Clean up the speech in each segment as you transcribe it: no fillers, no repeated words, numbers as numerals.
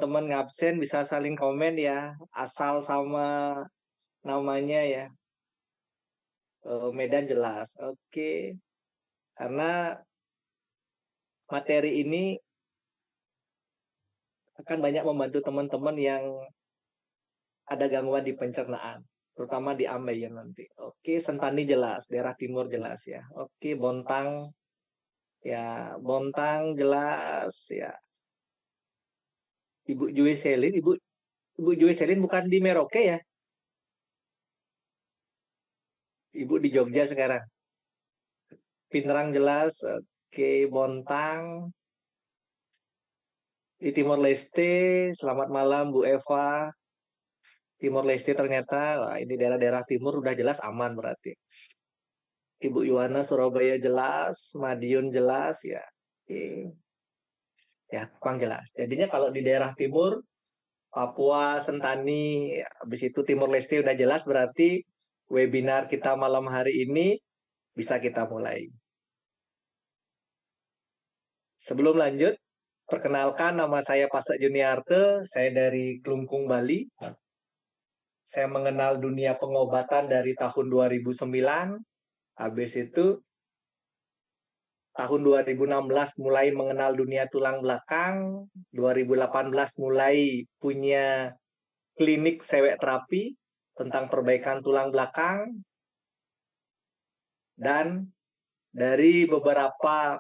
teman ngabsen bisa saling komen ya, asal sama namanya ya. Medan jelas. Oke, karena materi ini akan banyak membantu teman-teman yang ada gangguan di pencernaan, terutama di ambeien nanti. Oke, Sentani jelas, daerah timur jelas ya. Oke, Bontang ya, Bontang jelas ya. Ibu Jui Selin, Ibu Jui Selin bukan di Merauke ya? Ibu di Jogja sekarang. Pinterang jelas. Oke, Bontang di Timor Leste. Selamat malam Bu Eva. Timor Leste ternyata, wah, ini daerah-daerah timur udah jelas aman berarti. Ibu Yuwana Surabaya jelas, Madiun jelas ya. Oke. Ya, Kupang jelas. Jadinya kalau di daerah timur, Papua, Sentani, habis itu Timor Leste udah jelas berarti webinar kita malam hari ini bisa kita mulai. Sebelum lanjut, perkenalkan nama saya Pasak Juniarte, saya dari Kelungkung, Bali. Saya mengenal dunia pengobatan dari tahun 2009. Habis itu tahun 2016 mulai mengenal dunia tulang belakang, 2018 mulai punya klinik sewek terapi tentang perbaikan tulang belakang, dan dari beberapa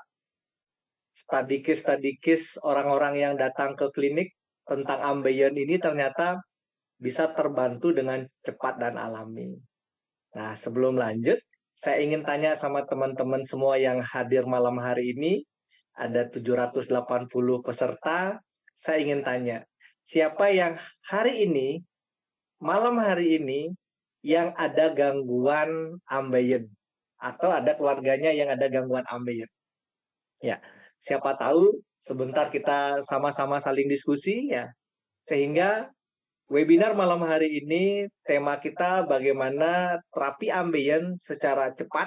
stadikis orang-orang yang datang ke klinik tentang ambeien ini ternyata bisa terbantu dengan cepat dan alami. Nah, sebelum lanjut, saya ingin tanya sama teman-teman semua yang hadir malam hari ini, ada 780 peserta. Saya ingin tanya, siapa yang hari ini, malam hari ini, yang ada gangguan ambeien? Atau ada keluarganya yang ada gangguan ambeien? Ya, siapa tahu sebentar kita sama-sama saling diskusi ya, sehingga webinar malam hari ini tema kita bagaimana terapi ambeien secara cepat,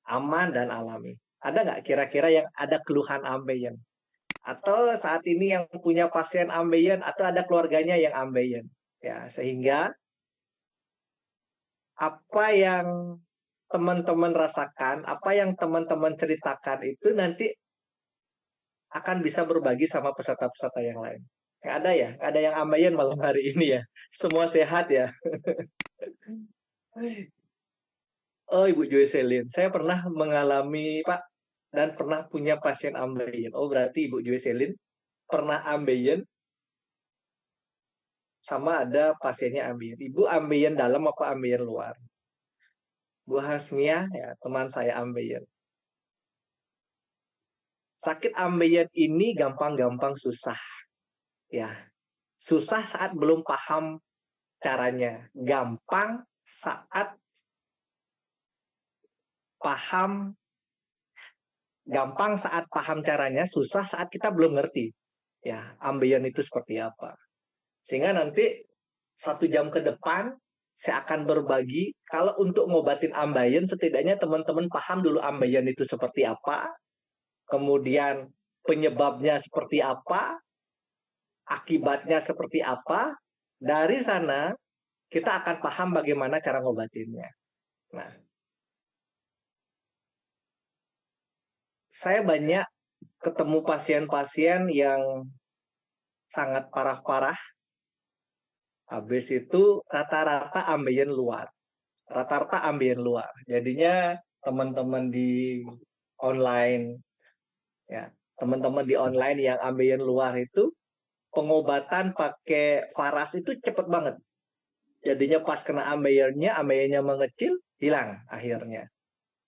aman, dan alami. Ada nggak kira-kira yang ada keluhan ambeien? Atau saat ini yang punya pasien ambeien atau ada keluarganya yang ambeien? Ya, sehingga apa yang teman-teman rasakan, apa yang teman-teman ceritakan itu nanti akan bisa berbagi sama peserta-peserta yang lain. Nggak ada ya? Nggak ada yang ambeien malam hari ini ya? Semua sehat ya? Oh, Ibu Joycelyn, saya pernah mengalami, Pak, dan pernah punya pasien ambeien. Oh, berarti Ibu Joycelyn pernah ambeien sama ada pasiennya ambeien. Ibu ambeien dalam apa ambeien luar? Bu Hasmiah, ya, teman saya ambeien. Sakit ambeien ini gampang-gampang susah. Ya, susah saat belum paham caranya. Gampang saat paham, gampang saat paham caranya, susah saat kita belum ngerti. Ya, ambeien itu seperti apa. Sehingga nanti 1 jam ke depan saya akan berbagi kalau untuk ngobatin ambeien setidaknya teman-teman paham dulu ambeien itu seperti apa, kemudian penyebabnya seperti apa, akibatnya seperti apa. Dari sana kita akan paham bagaimana cara ngobatinnya. Nah, saya banyak ketemu pasien-pasien yang sangat parah-parah. Habis itu rata-rata ambeien luar. Rata-rata ambeien luar. Jadinya teman-teman di online ya, teman-teman di online yang ambeien luar itu pengobatan pakai Faras itu cepet banget. Jadinya pas kena ambeiennya mengecil, hilang akhirnya.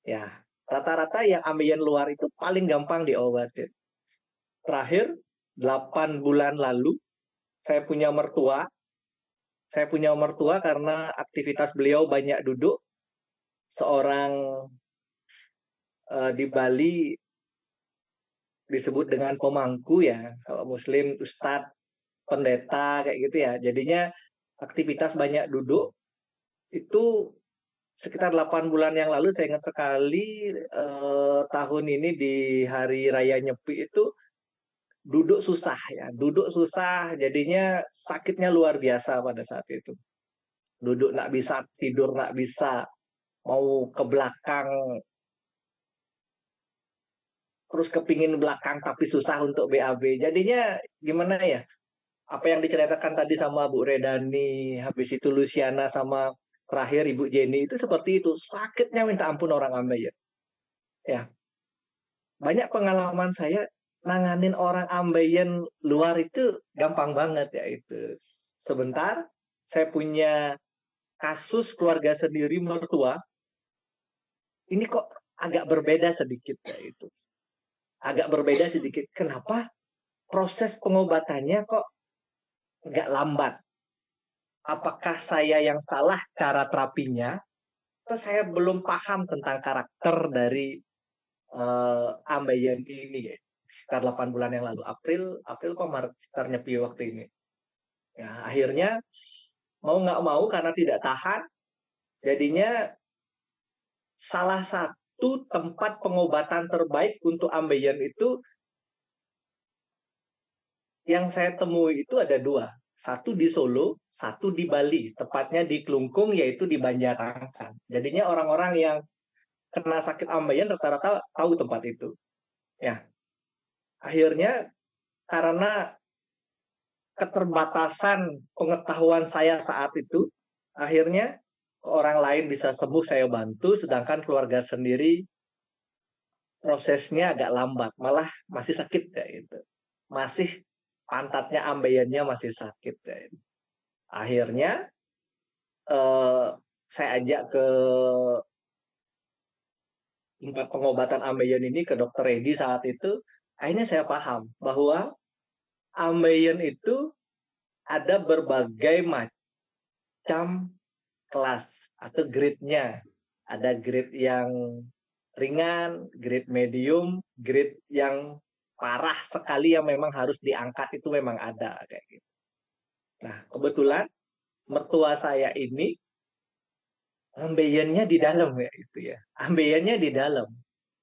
Ya, rata-rata yang ambeien luar itu paling gampang diobatin. Terakhir 8 bulan lalu saya punya mertua. Saya punya mertua karena aktivitas beliau banyak duduk. Seorang di Bali disebut dengan pemangku ya. Kalau Muslim ustadz, pendeta kayak gitu ya. Jadinya aktivitas banyak duduk itu sekitar 8 bulan yang lalu saya ingat sekali tahun ini di hari raya Nyepi itu duduk susah ya, duduk susah, jadinya sakitnya luar biasa pada saat itu. Duduk nggak bisa, tidur nggak bisa, mau ke belakang, terus kepingin belakang tapi susah untuk BAB. Jadinya gimana ya? Apa yang diceritakan tadi sama Bu Redani, habis itu Luciana sama terakhir Ibu Jenny itu seperti itu. Sakitnya minta ampun orang ambeien. Ya, banyak pengalaman saya nanganin orang ambeien luar itu gampang banget ya itu. Sebentar, saya punya kasus keluarga sendiri mertua, ini kok agak berbeda sedikit ya itu. Agak berbeda sedikit. Kenapa proses pengobatannya kok agak lambat? Apakah saya yang salah cara terapinya? Atau saya belum paham tentang karakter dari ambeien ini ya. Sekitar 8 bulan yang lalu. April kok Maret sekitar nyepi waktu ini. Ya, akhirnya mau nggak mau karena tidak tahan, jadinya salah satu tempat pengobatan terbaik untuk ambeien itu yang saya temui itu ada dua. Satu di Solo, satu di Bali. Tepatnya di Klungkung, yaitu di Banjarangkan. Jadinya orang-orang yang kena sakit ambeien rata-rata tahu tempat itu. Ya, akhirnya karena keterbatasan pengetahuan saya saat itu, akhirnya orang lain bisa sembuh saya bantu, sedangkan keluarga sendiri prosesnya agak lambat, malah masih sakit ya itu. Masih pantatnya ambeiannya masih sakit ya. Akhirnya saya ajak ke tempat pengobatan ambeien ini ke dokter Redi saat itu, akhirnya saya paham bahwa ambeien itu ada berbagai macam kelas atau grade-nya. Ada grade yang ringan, grade medium, grade yang parah sekali yang memang harus diangkat itu memang ada kayak gitu. Nah, kebetulan mertua saya ini ambeiennya di dalam ya itu ya. Ambeiennya di dalam.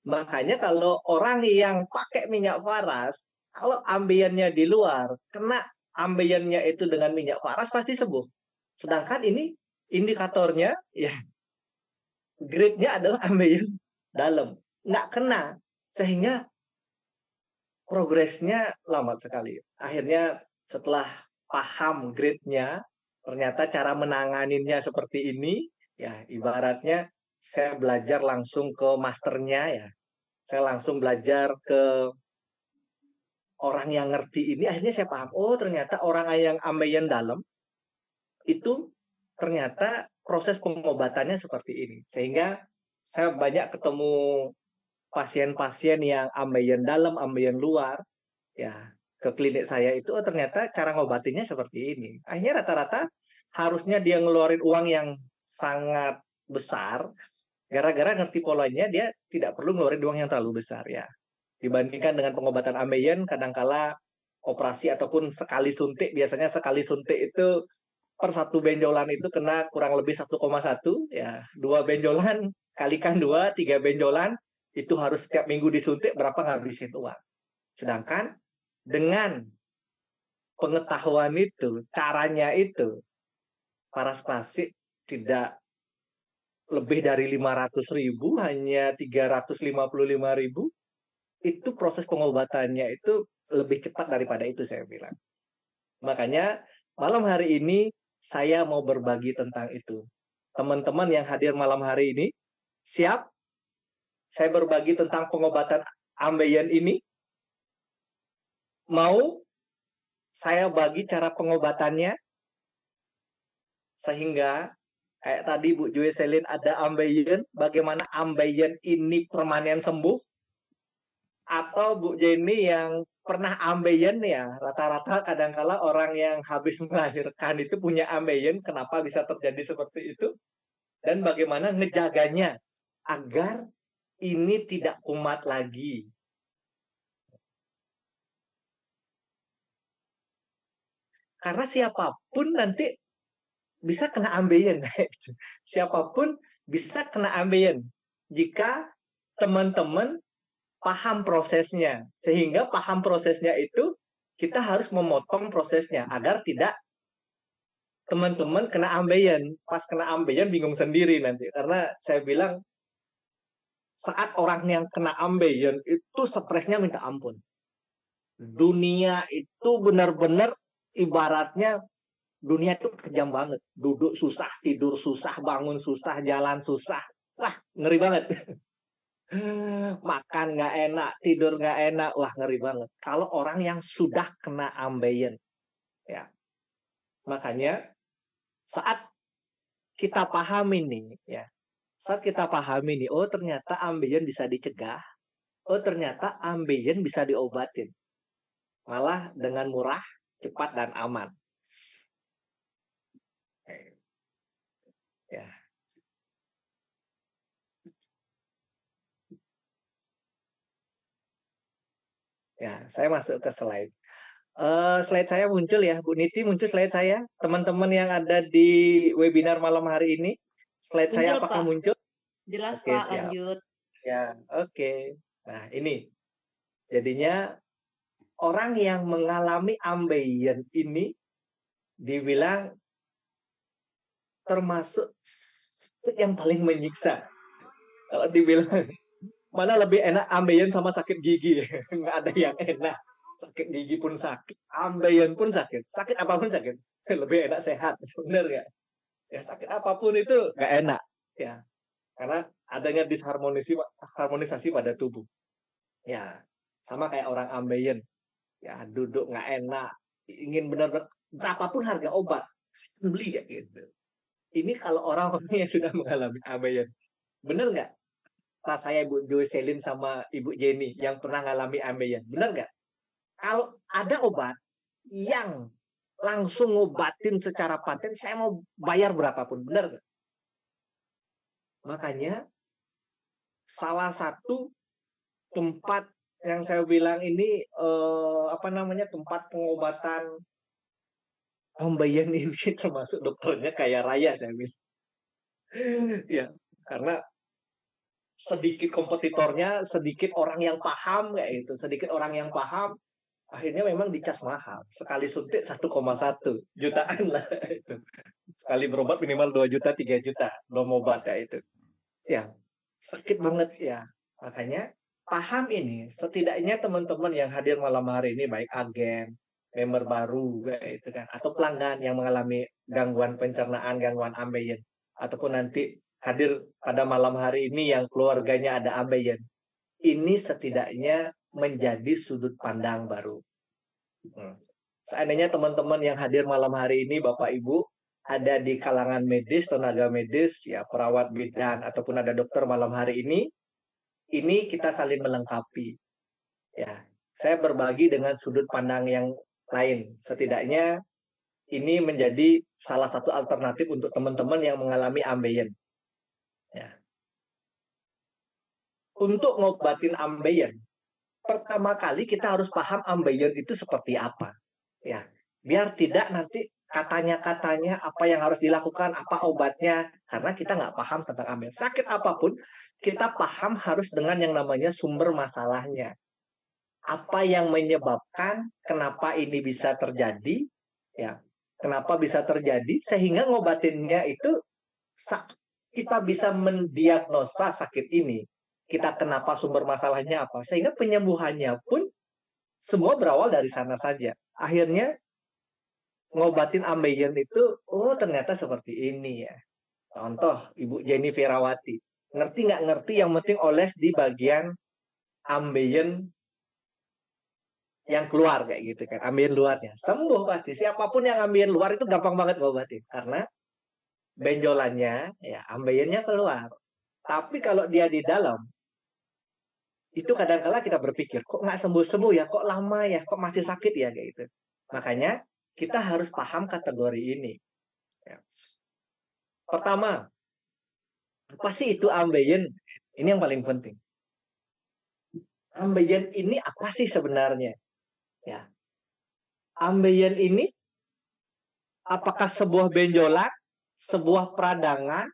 Makanya kalau orang yang pakai minyak faras, kalau ambeiennya di luar, kena ambeiennya itu dengan minyak faras pasti sembuh. Sedangkan ini indikatornya ya grade-nya adalah ambeien dalam. Nggak kena. Sehingga progresnya lambat sekali. Akhirnya setelah paham grade-nya, ternyata cara menanganinnya seperti ini, ya ibaratnya saya belajar langsung ke masternya ya. Saya langsung belajar ke orang yang ngerti ini, akhirnya saya paham, oh ternyata orang yang ambeien dalam itu ternyata proses pengobatannya seperti ini. Sehingga saya banyak ketemu pasien-pasien yang ambeien dalam, ambeien luar, ya ke klinik saya itu oh, ternyata cara ngobatinnya seperti ini. Akhirnya rata-rata harusnya dia ngeluarin uang yang sangat besar, gara-gara ngerti polanya dia tidak perlu ngeluarin uang yang terlalu besar ya. Dibandingkan dengan pengobatan ambeien, kadangkala operasi ataupun sekali suntik, biasanya sekali suntik itu per satu benjolan itu kena kurang lebih 1,1 ya, dua benjolan kalikan dua, tiga benjolan itu harus setiap minggu disuntik berapa ngabisin uang. Sedangkan dengan pengetahuan itu, caranya itu, paras klasik tidak lebih dari 500.000, hanya 355.000, itu proses pengobatannya itu lebih cepat daripada itu saya bilang. Makanya malam hari ini saya mau berbagi tentang itu. Teman-teman yang hadir malam hari ini, siap? Saya berbagi tentang pengobatan ambeien ini. Mau saya bagi cara pengobatannya, sehingga kayak tadi Bu Joy Selin ada ambeien, bagaimana ambeien ini permanen sembuh, atau Bu Jenny yang pernah ambeien ya, rata-rata kadangkala orang yang habis melahirkan itu punya ambeien, kenapa bisa terjadi seperti itu, dan bagaimana ngejaganya agar ini tidak kumat lagi. Karena siapapun nanti bisa kena ambeien. Siapapun bisa kena ambeien jika teman-teman paham prosesnya. Sehingga paham prosesnya itu kita harus memotong prosesnya agar tidak teman-teman kena ambeien. Pas kena ambeien bingung sendiri nanti. Karena saya bilang saat orang yang kena ambeien itu stresnya minta ampun. Dunia itu benar-benar ibaratnya dunia itu kejam banget. Duduk susah, tidur susah, bangun susah, jalan susah. Wah, ngeri banget. Makan nggak enak, tidur nggak enak. Wah, ngeri banget. Kalau orang yang sudah kena ambeien. Ya. Makanya saat kita pahami nih, ya. Saat kita pahami nih, oh ternyata ambeien bisa dicegah. Oh ternyata ambeien bisa diobatin. Malah dengan murah, cepat, dan aman. Ya. Ya, saya masuk ke slide. Slide saya muncul ya, Bu Niti, muncul slide saya. Teman-teman yang ada di webinar malam hari ini, slide Muncul, saya apakah Pak. muncul? Jelas, Oke, Pak. siap. Lanjut. Ya, oke. Nah, ini. Jadinya orang yang mengalami ambeien ini dibilang termasuk yang paling menyiksa. Kalau dibilang mana lebih enak ambeien sama sakit gigi, nggak ada yang enak. Sakit gigi pun sakit, ambeien pun sakit, sakit apapun sakit. Lebih enak sehat, bener nggak? Ya sakit apapun itu nggak enak, ya karena adanya harmonisasi pada tubuh. Ya sama kayak orang ambeien, ya duduk nggak enak, ingin benar-benar berapapun harga obat, beli kayak gitu. Ini kalau orang-orang yang sudah mengalami ambeien, bener nggak? Pas saya Ibu Jocelyn sama Ibu Jenny yang pernah ngalami ambeien, bener nggak? Kalau ada obat yang langsung ngobatin secara paten, saya mau bayar berapapun, bener nggak? Makanya salah satu tempat yang saya bilang ini apa namanya tempat pengobatan ambeien ini termasuk dokternya kaya raya saya bilang. Ya, karena sedikit kompetitornya, sedikit orang yang paham kayak itu, sedikit orang yang paham, akhirnya memang dicas mahal. Sekali suntik 1,1 jutaan lah itu. Sekali berobat minimal 2 juta, 3 juta belum obat ya itu. Ya, sakit banget ya. Makanya paham ini, setidaknya teman-teman yang hadir malam hari ini baik agen, member baru kayak itu kan atau pelanggan yang mengalami gangguan pencernaan, gangguan ambeien ataupun nanti hadir pada malam hari ini yang keluarganya ada ambeien. Ini setidaknya menjadi sudut pandang baru. Seandainya teman-teman yang hadir malam hari ini Bapak Ibu ada di kalangan medis, tenaga medis, ya perawat bidan ataupun ada dokter malam hari ini kita saling melengkapi. Ya, saya berbagi dengan sudut pandang yang lain. Setidaknya ini menjadi salah satu alternatif untuk teman-teman yang mengalami ambeien. Ya. Untuk ngobatin ambeien, pertama kali kita harus paham ambeien itu seperti apa. Ya, biar tidak nanti katanya-katanya apa yang harus dilakukan, apa obatnya, karena kita nggak paham tentang ambeien. Sakit apapun, kita paham harus dengan yang namanya sumber masalahnya. Apa yang menyebabkan kenapa ini bisa terjadi, ya, kenapa bisa terjadi, sehingga ngobatinnya itu kita bisa mendiagnosa sakit ini. Kita kenapa sumber masalahnya apa, sehingga penyembuhannya pun semua berawal dari sana saja. Akhirnya ngobatin ambeien itu, oh ternyata seperti ini ya. Contoh, Ibu Jenny Ferawati. Ngerti nggak ngerti, yang penting oles di bagian ambeien yang keluar kayak gitu kan. Ambeien luarnya. Sembuh pasti. Siapapun yang ambeien luar itu gampang banget ngobatin. Karena benjolannya, ya ambeiennya keluar. Tapi kalau dia di dalam, itu kadang-kala kita berpikir, kok nggak sembuh-sembuh ya, kok lama ya, kok masih sakit ya, kayak gitu. Makanya kita harus paham kategori ini. Ya. Pertama, apa sih itu ambeien? Ini yang paling penting. Ambeien ini apa sih sebenarnya? Ya. Ambeien ini apakah sebuah benjolan, sebuah peradangan,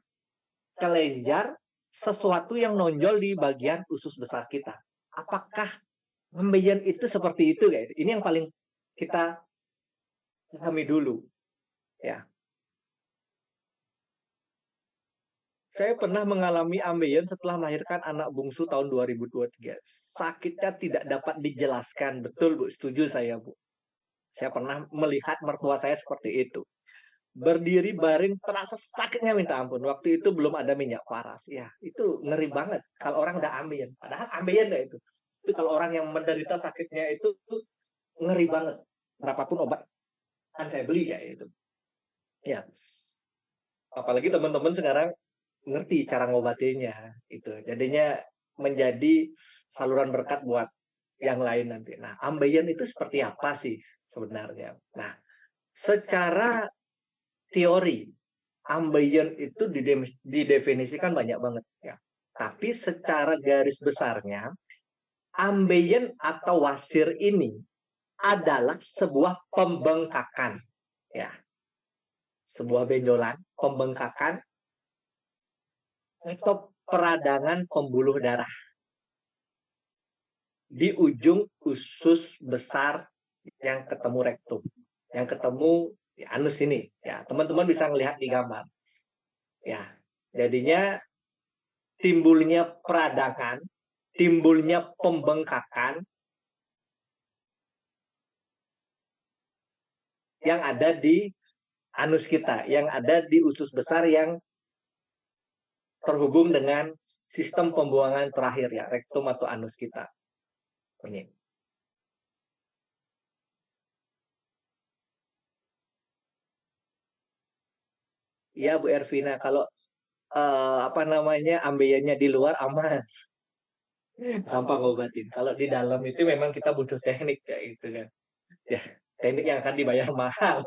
kelenjar, sesuatu yang nonjol di bagian usus besar kita? Apakah ambeien itu seperti itu? Ini yang paling kita pahami dulu, ya. Saya pernah mengalami ambeien setelah melahirkan anak bungsu tahun 2023. Sakitnya tidak dapat dijelaskan. Betul, Bu. Setuju saya, Bu. Saya pernah melihat mertua saya seperti itu. Berdiri baring terasa sakitnya minta ampun. Waktu itu belum ada minyak faras. Ya, itu ngeri banget kalau orang udah ambeien. Padahal ambeien nggak itu. Tapi kalau orang yang menderita sakitnya itu ngeri banget. Berapapun obat kan saya beli ya itu. Ya, apalagi teman-teman sekarang ngerti cara ngobatinya itu. Jadinya menjadi saluran berkat buat yang lain nanti. Nah, ambeien itu seperti apa sih sebenarnya? Nah, secara teori ambeien itu didefinisikan banyak banget ya. Tapi secara garis besarnya, ambeien atau wasir ini adalah sebuah pembengkakan ya. Sebuah benjolan, pembengkakan atau peradangan pembuluh darah di ujung usus besar yang ketemu rektum, yang ketemu anus ini. Ya, teman-teman bisa melihat di gambar. Ya, jadinya timbulnya peradangan, timbulnya pembengkakan yang ada di anus kita, yang ada di usus besar yang terhubung dengan sistem pembuangan terakhir ya, rektum atau anus kita. Ini. Iya Bu Ervina, kalau apa namanya ambeiannya di luar aman, gampang ngobatin. Kalau di dalam itu memang kita butuh teknik kayak gitu kan. Ya, teknik yang akan dibayar mahal.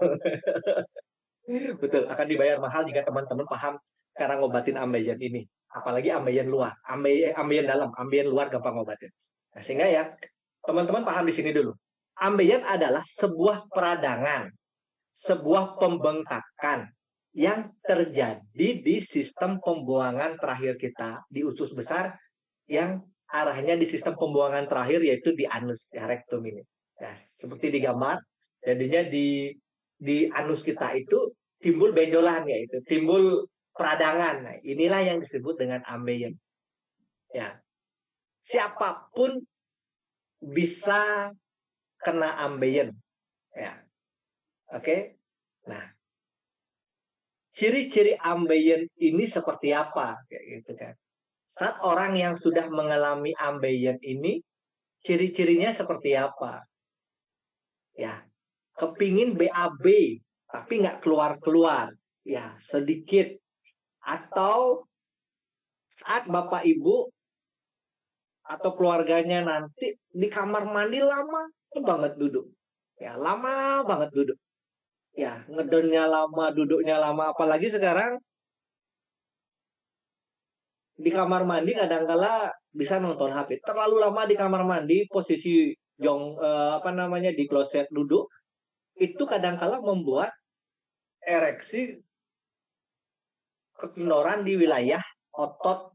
Betul, akan dibayar mahal jika teman-teman paham cara ngobatin ambeien ini. Apalagi ambeien luar, ambeien dalam, ambeien luar gampang ngobatin. Nah, sehingga ya teman-teman paham di sini dulu. Ambeien adalah sebuah peradangan, sebuah pembengkakan yang terjadi di sistem pembuangan terakhir kita di usus besar yang arahnya di sistem pembuangan terakhir yaitu di anus ya rektum ini. Ya, seperti di gambar, jadinya di anus kita itu timbul benjolan ya itu, timbul peradangan. Nah, inilah yang disebut dengan ambeien. Ya, siapapun bisa kena ambeien. Ya, oke. Nah, ciri-ciri ambeien ini seperti apa? Kayak gitu kan. Saat orang yang sudah mengalami ambeien ini, ciri-cirinya seperti apa? Ya, kepingin BAB, tapi nggak keluar-keluar. Ya, sedikit. Atau saat Bapak Ibu atau keluarganya nanti di kamar mandi lama banget duduk. Ya, lama banget duduk. Ya, ngedonnya lama, duduknya lama. Apalagi sekarang di kamar mandi kadangkala bisa nonton HP. Terlalu lama di kamar mandi, posisi apa namanya di kloset duduk, itu kadangkala membuat ereksi kekendoran di wilayah otot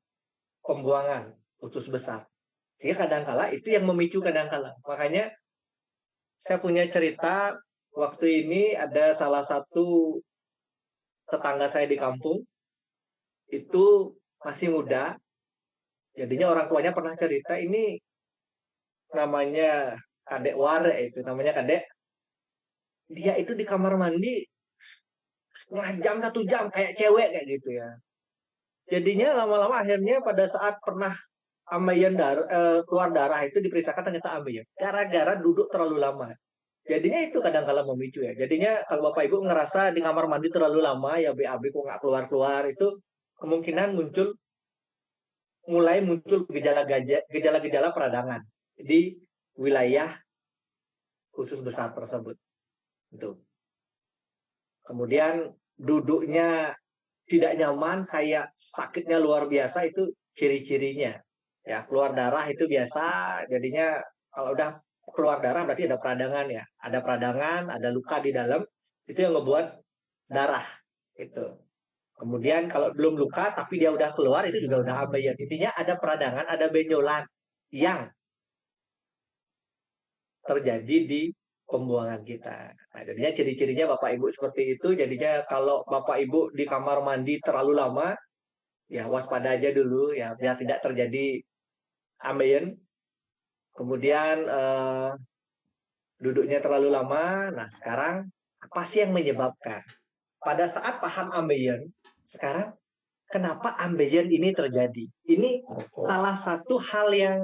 pembuangan usus besar. Sehingga kadangkala itu yang memicu kadangkala. Makanya saya punya cerita waktu ini ada salah satu tetangga saya di kampung itu masih muda. Jadinya orang tuanya pernah cerita ini namanya Kadek Ware itu namanya Kadek. Dia itu di kamar mandi setengah jam 1 jam kayak cewek kayak gitu ya. Jadinya lama-lama akhirnya pada saat pernah ambeien keluar darah itu diperiksakan ternyata ambeien. Gara-gara duduk terlalu lama. Jadinya itu kadang-kala memicu ya. Jadinya kalau Bapak Ibu ngerasa di kamar mandi terlalu lama ya BAB kok nggak keluar-keluar itu kemungkinan mulai muncul gejala-gejala peradangan di wilayah khusus besar tersebut. Itu. Kemudian duduknya tidak nyaman, kayak sakitnya luar biasa itu ciri-cirinya. Ya, keluar darah itu biasa, jadinya kalau udah keluar darah berarti ada peradangan ya. Ada peradangan, ada luka di dalam, itu yang ngebuat darah itu. Kemudian kalau belum luka tapi dia udah keluar itu juga udah ambeien. Intinya ada peradangan, ada benjolan yang terjadi di pembuangan kita. Nah, jadinya ciri-cirinya Bapak Ibu seperti itu. Jadinya kalau Bapak Ibu di kamar mandi terlalu lama, ya waspada aja dulu ya biar tidak terjadi ambeien. Kemudian duduknya terlalu lama. Nah, sekarang apa sih yang menyebabkan? Pada saat paham ambeien, sekarang kenapa ambeien ini terjadi? Ini salah satu hal yang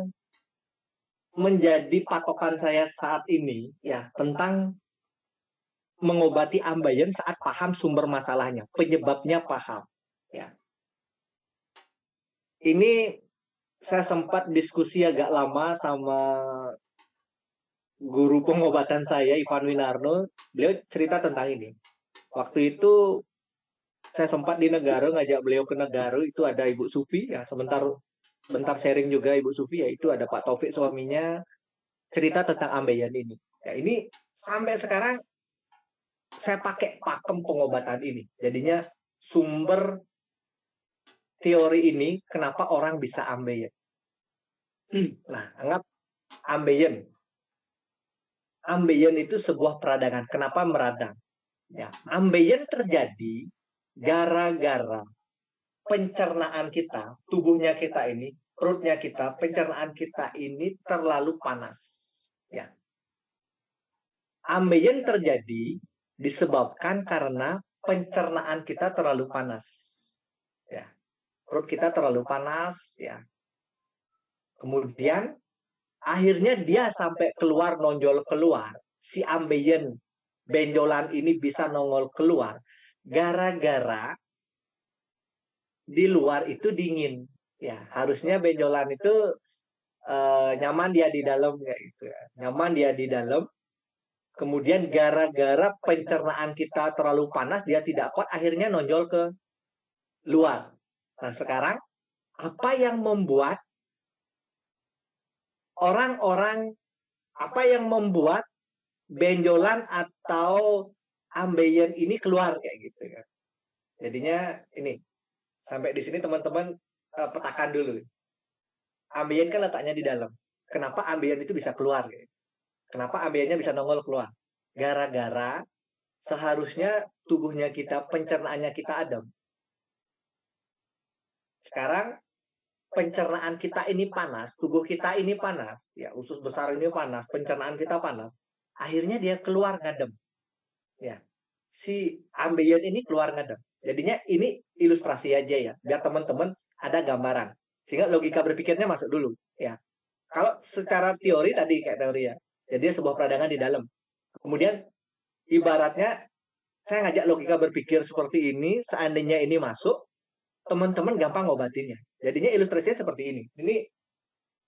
menjadi patokan saya saat ini ya tentang mengobati ambeien saat paham sumber masalahnya, penyebabnya paham. Ya. Ini saya sempat diskusi agak lama sama guru pengobatan saya, Ivan Winarno. Beliau cerita tentang ini. Waktu itu saya sempat di Negaro, ngajak beliau ke Negaro, itu ada Ibu Sufi, ya bentar sharing juga Ibu Sufi, yaitu ada Pak Taufik suaminya, cerita tentang ambeien ini. Ya, ini sampai sekarang saya pakai pakem pengobatan ini. Jadinya sumber teori ini kenapa orang bisa ambeien. Nah, anggap ambeien. Ambeien itu sebuah peradangan. Kenapa meradang? Ya, ambeien terjadi gara-gara pencernaan kita, tubuhnya kita ini, perutnya kita, pencernaan kita ini terlalu panas. Ya. Ambeien terjadi disebabkan karena pencernaan kita terlalu panas. Ya. Perut kita terlalu panas, ya. Kemudian akhirnya dia sampai keluar, nonjol keluar. Si ambeien benjolan ini bisa nongol keluar gara-gara di luar itu dingin. Ya, harusnya benjolan itu nyaman dia di dalam ya itu ya. Nyaman dia di dalam. Kemudian gara-gara pencernaan kita terlalu panas, dia tidak kuat, akhirnya nonjol ke luar. Nah, sekarang apa yang membuat orang-orang, apa yang membuat benjolan atau ambeien ini keluar kayak gitu kan. Jadinya ini sampai di sini teman-teman petakan dulu. Ambeien kan letaknya di dalam. Kenapa ambeien itu bisa keluar? Gitu. Kenapa ambeiennya bisa nongol keluar? Gara-gara seharusnya tubuhnya kita, pencernaannya kita adem. Sekarang pencernaan kita ini panas, tubuh kita ini panas, ya usus besar ini panas, pencernaan kita panas. Akhirnya dia keluar ngadem. Ya. Si ambeien ini keluar ngadem. Jadinya ini ilustrasi aja ya, biar teman-teman ada gambaran. Sehingga logika berpikirnya masuk dulu, ya. Kalau secara teori tadi kayak teori ya. Jadi sebuah peradangan di dalam. Kemudian ibaratnya saya ngajak logika berpikir seperti ini, seandainya ini masuk, teman-teman gampang ngobatinnya. Jadinya ilustrasinya seperti ini. Ini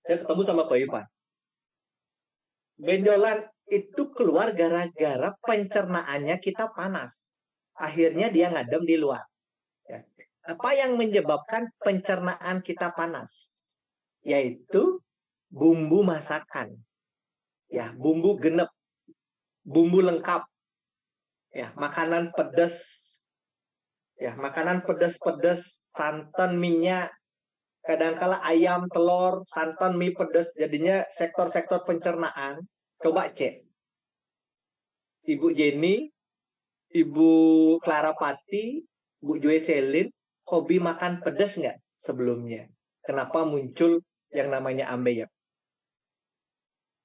saya ketemu sama Ko Ivan. Benjolan itu keluar gara-gara pencernaannya kita panas. Akhirnya dia ngadem di luar. Ya. Apa yang menyebabkan pencernaan kita panas? Yaitu bumbu masakan. Ya, bumbu genep, bumbu lengkap. Ya, makanan pedas. Ya, makanan pedas-pedas, santan, minyak, kadangkala ayam, telur, santan, mie pedas. Jadinya sektor-sektor pencernaan. Coba cek. Ibu Jenny, Ibu Clara Pati, Bu Joy Selin, hobi makan pedas nggak sebelumnya? Kenapa muncul yang namanya ambeien?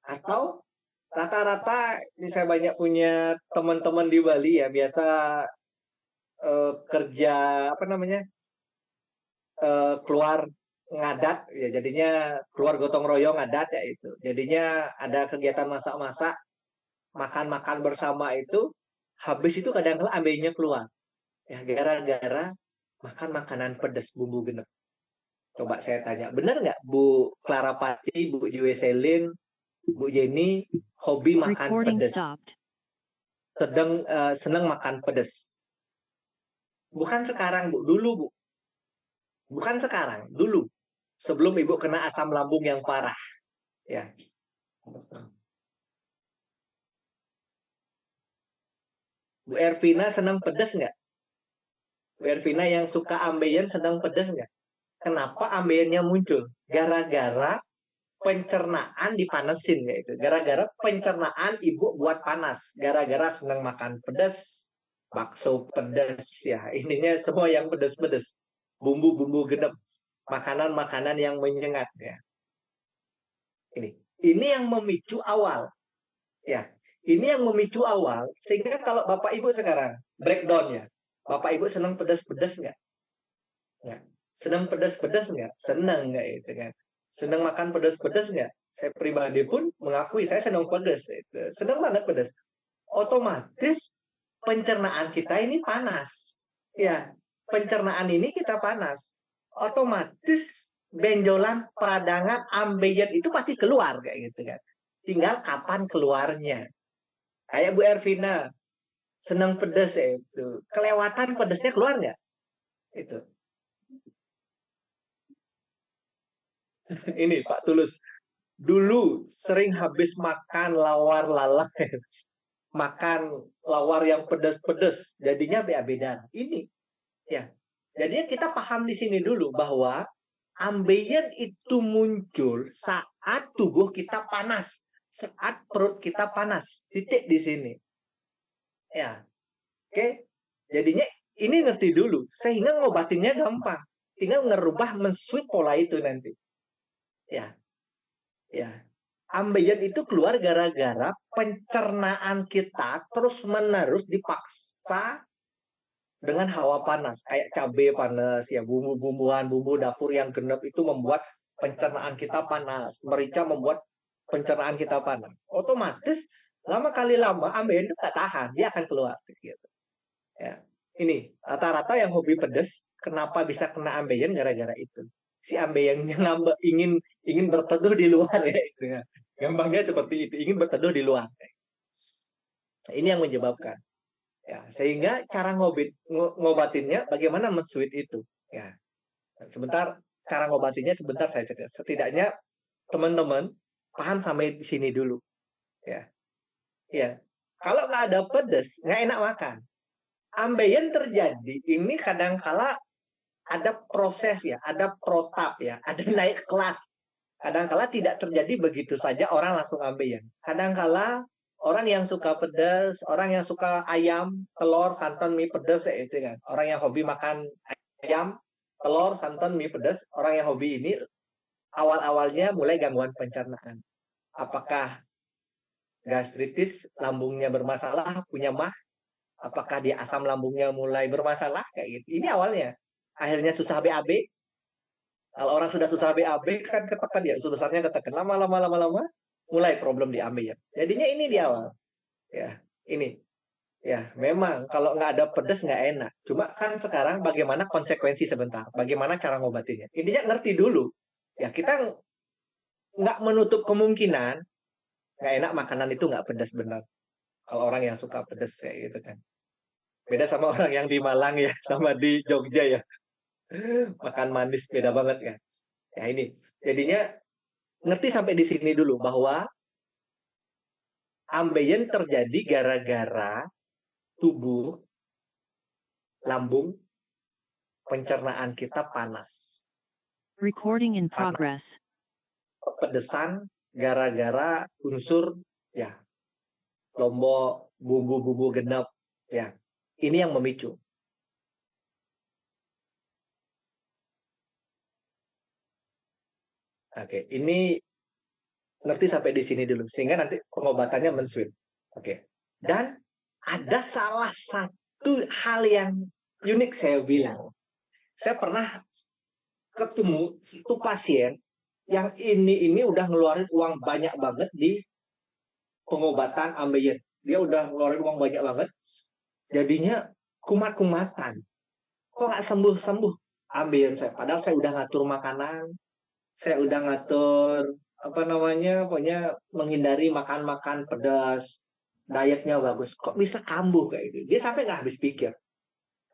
Atau rata-rata, ini saya banyak punya teman-teman di Bali ya, biasa kerja apa namanya keluar ngadat ya, jadinya keluar gotong royong ngadat ya itu. Jadinya ada kegiatan masak-masak, makan-makan bersama itu, habis itu kadang-kala ambeinya keluar. Ya gara-gara makan makanan pedas bumbu genep. Coba saya tanya, benar nggak Bu Clara Pati, Bu Jue Selin, Bu Jenny hobi makan pedas? Sedang senang makan pedas. Bukan sekarang Bu, dulu Bu. Bukan sekarang, dulu. Sebelum Ibu kena asam lambung yang parah. Ya. Bu Ervina senang pedas nggak? Bu Ervina yang suka ambeien senang pedas nggak? Kenapa ambeiennya muncul? Gara-gara pencernaan dipanesin gitu. Gara-gara pencernaan ibu buat panas. Gara-gara senang makan pedas, bakso pedas ya. Ininya semua yang pedas-pedas. Bumbu-bumbu genep. Makanan-makanan yang menyengat ya. Ini yang memicu awal. Ya. Ini yang memicu awal sehingga kalau Bapak Ibu sekarang breakdown ya. Bapak Ibu senang pedas-pedas nggak? Nggak. Senang pedas-pedas nggak? Senang nggak itu kan? Senang makan pedas-pedas nggak? Saya pribadi pun mengakui saya senang pedas. Itu. Senang banget pedas. Otomatis pencernaan kita ini panas. Ya, pencernaan ini kita panas. Otomatis benjolan, peradangan, ambeien itu pasti keluar kayak gitu kan. Tinggal kapan keluarnya. Kayak Bu Ervina, senang pedas ya itu. Kelewatan pedasnya keluar nggak? Itu. Ini Pak Tulus. Dulu sering habis makan lawar lalang. Makan lawar yang pedas-pedas. Jadinya beda-beda. Ini. Ya. Jadinya kita paham di sini dulu bahwa ambeien itu muncul saat tubuh kita panas. Saat perut kita panas. Titik di sini. Ya. Oke. Jadinya ini ngerti dulu. Sehingga ngobatinnya gampang. Tinggal ngerubah men-switch pola itu nanti. Ya. Ya. Ambeien itu keluar gara-gara pencernaan kita terus-menerus dipaksa dengan hawa panas. Kayak cabai panas, ya bumbu-bumbuan, bumbu dapur yang genep itu membuat pencernaan kita panas. Merica membuat pencernaan kita panas. Otomatis lama kali lama ambeien itu nggak tahan, dia akan keluar. Gitu. Ya. Ini rata-rata yang hobi pedas, kenapa bisa kena ambeien gara-gara itu. Si ambeiennya nambah ingin berteduh di luar ya. Gitu ya. Gampangnya seperti itu, ingin berteduh di luar. Nah, ini yang menyebabkan. Ya, sehingga cara ngobatinnya bagaimana men-switch itu. Ya. Sebentar cara ngobatinnya sebentar saya cerita. Setidaknya teman-teman paham sampai di sini dulu. Ya. Ya. Kalau nggak ada pedas, nggak enak makan. Ambeien terjadi ini kadangkala ada proses ya, ada protap ya, ada naik kelas. Kadangkala tidak terjadi begitu saja orang langsung ambeien. Kadangkala orang yang suka pedas, orang yang suka ayam, telur, santan, mie pedas ya itu kan. Orang yang hobi makan ayam, telur, santan, mie pedas, orang yang hobi ini awal-awalnya mulai gangguan pencernaan. Apakah gastritis, lambungnya bermasalah, punya mah, apakah dia asam lambungnya mulai bermasalah kayak gitu. Ini awalnya. Akhirnya susah BAB. Kalau orang sudah susah BAB kan ketekan ya, usus besarnya ketekan. Lama-lama mulai problem di ambeien. Jadinya ini di awal. Ya, ini. Ya, memang kalau nggak ada pedas nggak enak. Cuma kan sekarang bagaimana konsekuensi sebentar. Bagaimana cara ngobatinnya. Intinya ngerti dulu. Ya, kita nggak menutup kemungkinan nggak enak makanan itu nggak pedas benar. Kalau orang yang suka pedas kayak gitu kan. Beda sama orang yang di Malang ya, sama di Jogja ya. Makan manis beda banget kan. Ya ini. Jadinya ngerti sampai di sini dulu bahwa ambeien terjadi gara-gara tubuh, lambung, pencernaan kita panas. Recording in Panas. progress. Kepedesan gara-gara unsur ya lombok, bumbu-bumbu genep ya. Ini yang memicu. Oke, ini ngerti sampai di sini dulu sehingga nanti pengobatannya men-switch. Oke. Dan ada salah satu hal yang unik saya bilang. Saya pernah ketemu satu pasien yang ini udah ngeluarin uang banyak banget di pengobatan ambeien. Dia udah ngeluarin uang banyak banget. Jadinya kumat-kumatan. Kok nggak sembuh-sembuh ambeien saya? Padahal saya udah ngatur makanan, saya udah ngatur apa namanya, pokoknya menghindari makan-makan pedas, dietnya bagus. Kok bisa kambuh kayak gitu? Dia sampai nggak habis pikir.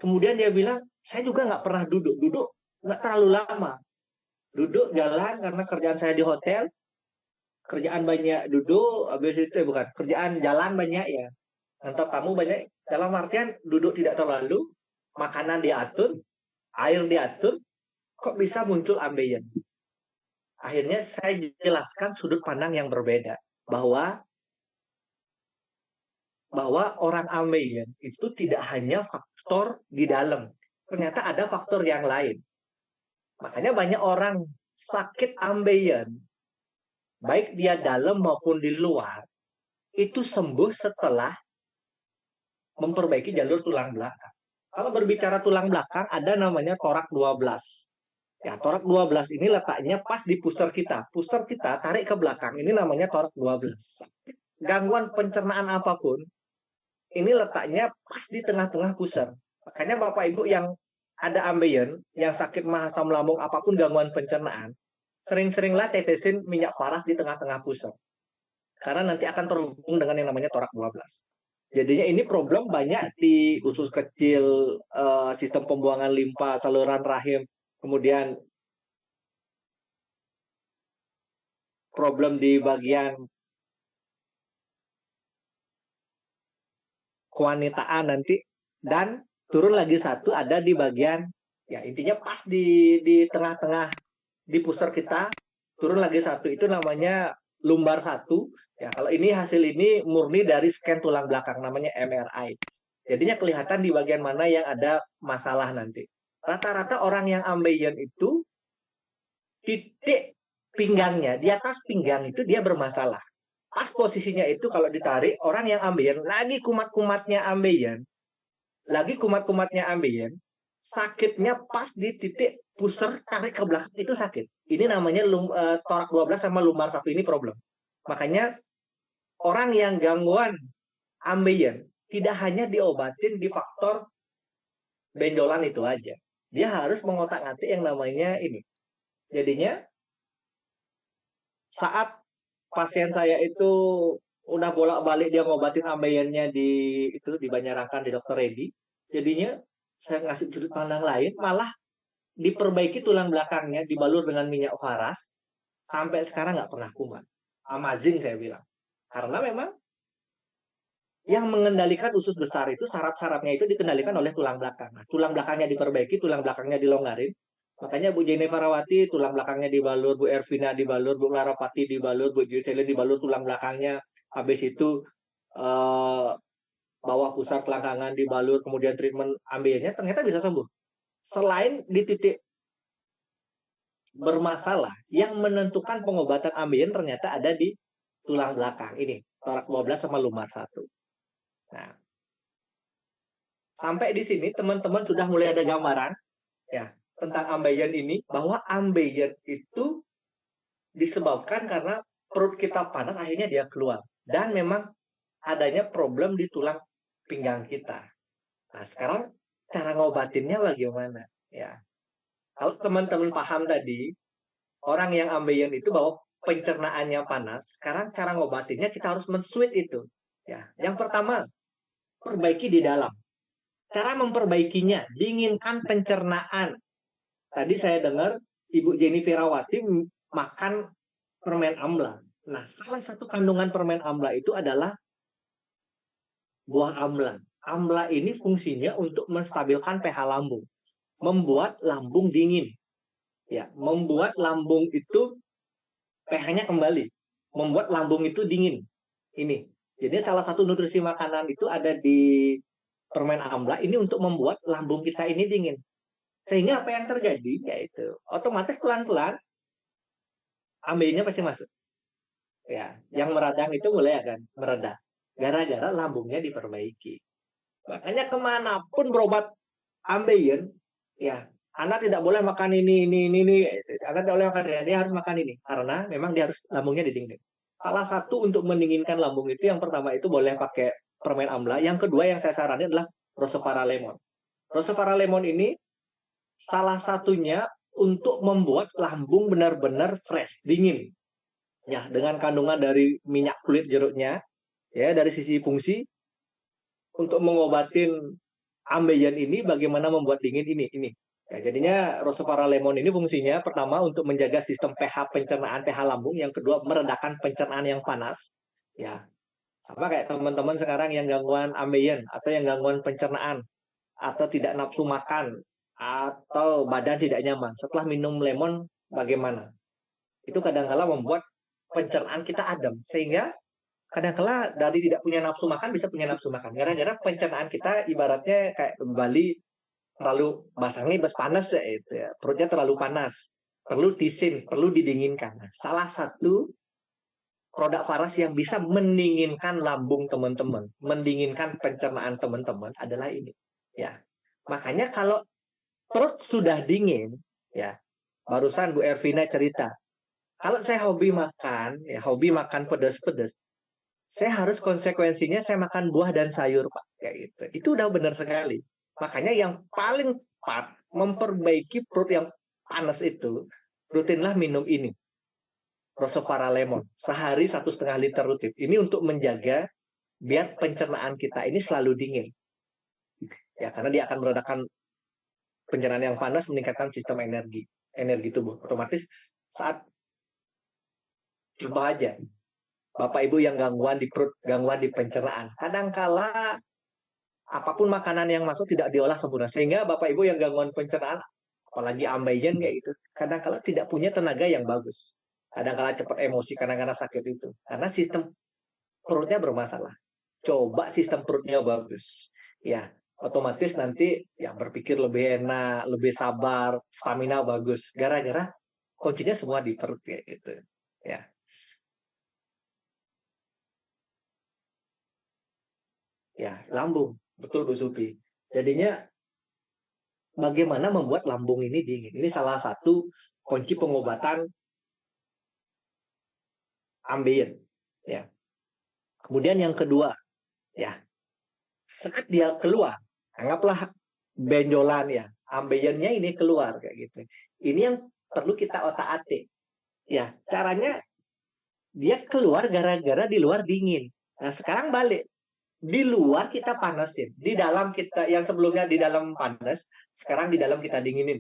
Kemudian dia bilang, saya juga nggak pernah duduk nggak terlalu lama. Duduk jalan karena kerjaan saya di hotel, kerjaan banyak duduk, habis itu bukan kerjaan jalan banyak ya. Antar tamu banyak. Dalam artian duduk tidak terlalu, makanan diatur, air diatur, kok bisa muncul ambeien? akhirnya saya jelaskan sudut pandang yang berbeda, bahwa bahwa orang ambeien itu tidak hanya faktor di dalam, ternyata ada faktor yang lain. Makanya banyak orang sakit ambeien, baik dia dalam maupun di luar, itu sembuh setelah memperbaiki jalur tulang belakang. Kalau berbicara tulang belakang, ada namanya torak 12. Ya, torak 12 ini letaknya pas di pusar kita. Pusar kita tarik ke belakang, ini namanya torak 12. Gangguan pencernaan apapun, ini letaknya pas di tengah-tengah pusar. Makanya Bapak Ibu yang ada ambeien, yang sakit mah asam lambung apapun gangguan pencernaan, sering-seringlah tetesin minyak paras di tengah-tengah pusar. Karena nanti akan terhubung dengan yang namanya torak 12. Jadinya ini problem banyak di usus kecil, sistem pembuangan limpa, saluran rahim, kemudian problem di bagian kewanitaan nanti, dan turun lagi satu ada di bagian, ya intinya pas di tengah-tengah di pusar kita, turun lagi satu itu namanya lumbar satu. Ya, kalau ini hasil ini murni dari scan tulang belakang namanya MRI. Jadinya kelihatan di bagian mana yang ada masalah nanti. Rata-rata orang yang ambeien itu titik pinggangnya, di atas pinggang itu dia bermasalah. Pas posisinya itu kalau ditarik, orang yang ambeien, lagi kumat-kumatnya ambeien, sakitnya pas di titik pusar tarik ke belakang itu sakit. Ini namanya torak 12 sama lumbar satu ini problem. Makanya orang yang gangguan ambeien tidak hanya diobatin di faktor benjolan itu aja. Dia harus mengotak-atik yang namanya ini. Jadinya saat pasien saya itu udah bolak-balik dia ngobatin ambeiennya di Banjarangkan di Dokter Redi, jadinya saya ngasih sudut pandang lain, malah diperbaiki tulang belakangnya, dibalur dengan minyak faras, sampai sekarang nggak pernah kumat. Amazing saya bilang. Karena memang yang mengendalikan usus besar itu saraf-sarafnya itu dikendalikan oleh tulang belakang. Nah, tulang belakangnya diperbaiki, tulang belakangnya dilonggarin. Makanya Bu Jenny Farawati tulang belakangnya dibalur, Bu Ervina dibalur, Bu Larapati dibalur, Bu Jucelin dibalur tulang belakangnya. Habis itu bawah pusar selangkangan dibalur, kemudian treatment ambilnya ternyata bisa sembuh. Selain di titik bermasalah, yang menentukan pengobatan ambien ternyata ada di tulang belakang ini, torak 12 sama lumbar 1. Nah, sampai di sini teman-teman sudah mulai ada gambaran ya tentang ambeien ini, bahwa ambeien itu disebabkan karena perut kita panas akhirnya dia keluar, dan memang adanya problem di tulang pinggang kita. Nah, sekarang cara ngobatinnya bagaimana? Ya, kalau teman-teman paham tadi, orang yang ambeien itu bahwa pencernaannya panas, sekarang cara ngobatinnya kita harus men-switch itu. Ya, yang pertama, perbaiki di dalam. Cara memperbaikinya, dinginkan pencernaan. Tadi saya dengar Ibu Jenny Firawati makan permen amla. Nah, salah satu kandungan permen amla itu adalah buah amla. Amla ini fungsinya untuk menstabilkan pH lambung, membuat lambung dingin. Ya, membuat lambung itu pH-nya kembali, membuat lambung itu dingin. Ini. Jadi salah satu nutrisi makanan itu ada di permen amla ini untuk membuat lambung kita ini dingin. Sehingga apa yang terjadi yaitu otomatis pelan-pelan ambeinya pasti masuk. Ya, yang meradang itu mulai akan mereda. Gara-gara lambungnya diperbaiki. Makanya kemanapun berobat ambeien, ya, anak tidak boleh makan ini. Anak tidak boleh makan ini, dia harus makan ini. Karena memang dia harus lambungnya didingin. Salah satu untuk mendinginkan lambung itu yang pertama itu boleh pakai permen amla. Yang kedua yang saya saranin adalah Rosevara Lemon. Rosevara Lemon ini salah satunya untuk membuat lambung benar-benar fresh, dingin. Ya, dengan kandungan dari minyak kulit jeruknya, ya dari sisi fungsi untuk mengobatin ambeien ini bagaimana membuat dingin ini. Ya, jadinya Rosevara Lemon ini fungsinya pertama untuk menjaga sistem pH pencernaan pH lambung, yang kedua meredakan pencernaan yang panas. Ya, sama kayak teman-teman sekarang yang gangguan ambeien atau yang gangguan pencernaan atau tidak nafsu makan atau badan tidak nyaman. Setelah minum lemon bagaimana? itu kadang-kala membuat pencernaan kita adem, sehingga kadang-kala dari tidak punya nafsu makan bisa punya nafsu makan. Gara-gara pencernaan kita ibaratnya kayak Bali terlalu basangi bes panas ya, itu ya. Perutnya terlalu panas, perlu tisin, perlu didinginkan. Nah, salah satu produk Faras yang bisa mendinginkan lambung teman-teman, mendinginkan pencernaan teman-teman adalah ini. Ya, makanya kalau perut sudah dingin, ya, barusan Bu Ervina cerita, kalau saya hobi makan pedas-pedas, saya harus konsekuensinya saya makan buah dan sayur, Pak. Kayak gitu. Itu udah benar sekali. Makanya yang paling tepat memperbaiki perut yang panas itu, rutinlah minum ini. Rosovara lemon. Sehari 1,5 liter rutin. Ini untuk menjaga biar pencernaan kita ini selalu dingin. Ya, karena dia akan meredakan pencernaan yang panas, meningkatkan sistem energi tubuh. Otomatis saat contoh aja, Bapak Ibu yang gangguan di perut, gangguan di pencernaan. Kadangkala apapun makanan yang masuk tidak diolah sempurna, sehingga Bapak Ibu yang gangguan pencernaan, apalagi ambeien kayak gitu, kadangkala tidak punya tenaga yang bagus. Kadangkala cepat emosi, kadang-kala sakit itu. Karena sistem perutnya bermasalah. Coba sistem perutnya bagus. Ya, otomatis nanti ya berpikir lebih enak, lebih sabar, stamina bagus. Gara-gara kuncinya semua di perut kayak gitu. Ya. Ya, lambung. Betul Bu Supi. Jadinya bagaimana membuat lambung ini dingin. Ini salah satu kunci pengobatan ambien. Ya. Kemudian yang kedua, ya, saat dia keluar, anggaplah benjolan ya, ambiennya ini keluar kayak gitu. Ini yang perlu kita otak-atik. Ya, caranya dia keluar gara-gara di luar dingin. Nah, sekarang balik. Di luar kita panasin, di dalam kita yang sebelumnya di dalam panas, sekarang di dalam kita dinginin.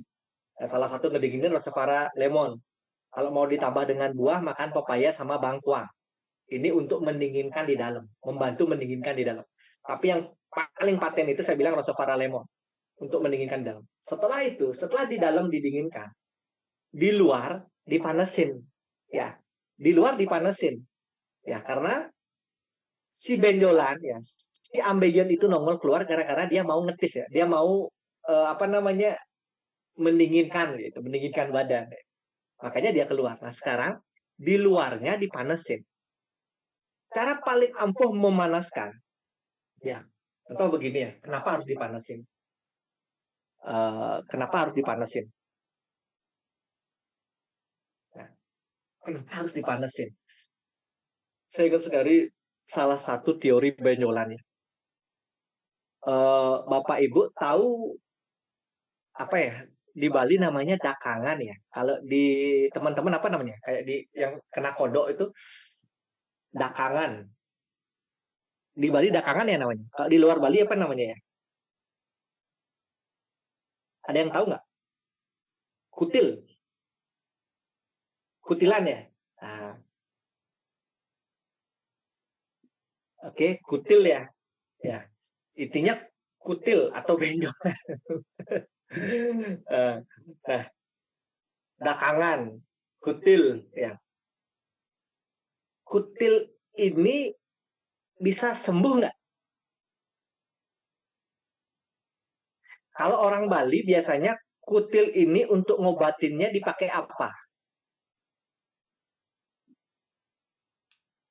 Nah, salah satu ngedinginin Rosevara lemon. Kalau mau ditambah dengan buah, makan pepaya sama bangkuang. Ini untuk mendinginkan di dalam, membantu mendinginkan di dalam. Tapi yang paling paten itu saya bilang Rosevara lemon untuk mendinginkan di dalam. Setelah itu, setelah di dalam didinginkan, di luar dipanesin. Ya, di luar dipanesin. Ya, karena si benjolan ya, si ambeien itu nongol keluar gara-gara dia mau ngetis ya. Dia mau apa namanya? Mendinginkan gitu, mendinginkan badan. Makanya dia keluar. Nah, sekarang di luarnya dipanesin. Cara paling ampuh memanaskan, ya, contoh begini ya, kenapa harus dipanasin? Kenapa harus dipanasin? Nah, kenapa harus dipanasin? Saya ingat sekali salah satu teori benjolan ya. Bapak Ibu tahu apa ya? Di Bali namanya dakangan ya. Kalau di teman-teman apa namanya? Kayak di yang kena kodok itu dakangan. Di Bali dakangan ya namanya. Kalau di luar Bali apa namanya ya? Ada yang tahu nggak? Kutil. Kutilan ya. Nah, oke, kutil ya. Ya. Intinya kutil atau benjol. Nah, dakangan, kutil ya. Kutil ini bisa sembuh nggak? Kalau orang Bali biasanya kutil ini untuk ngobatinnya dipakai apa?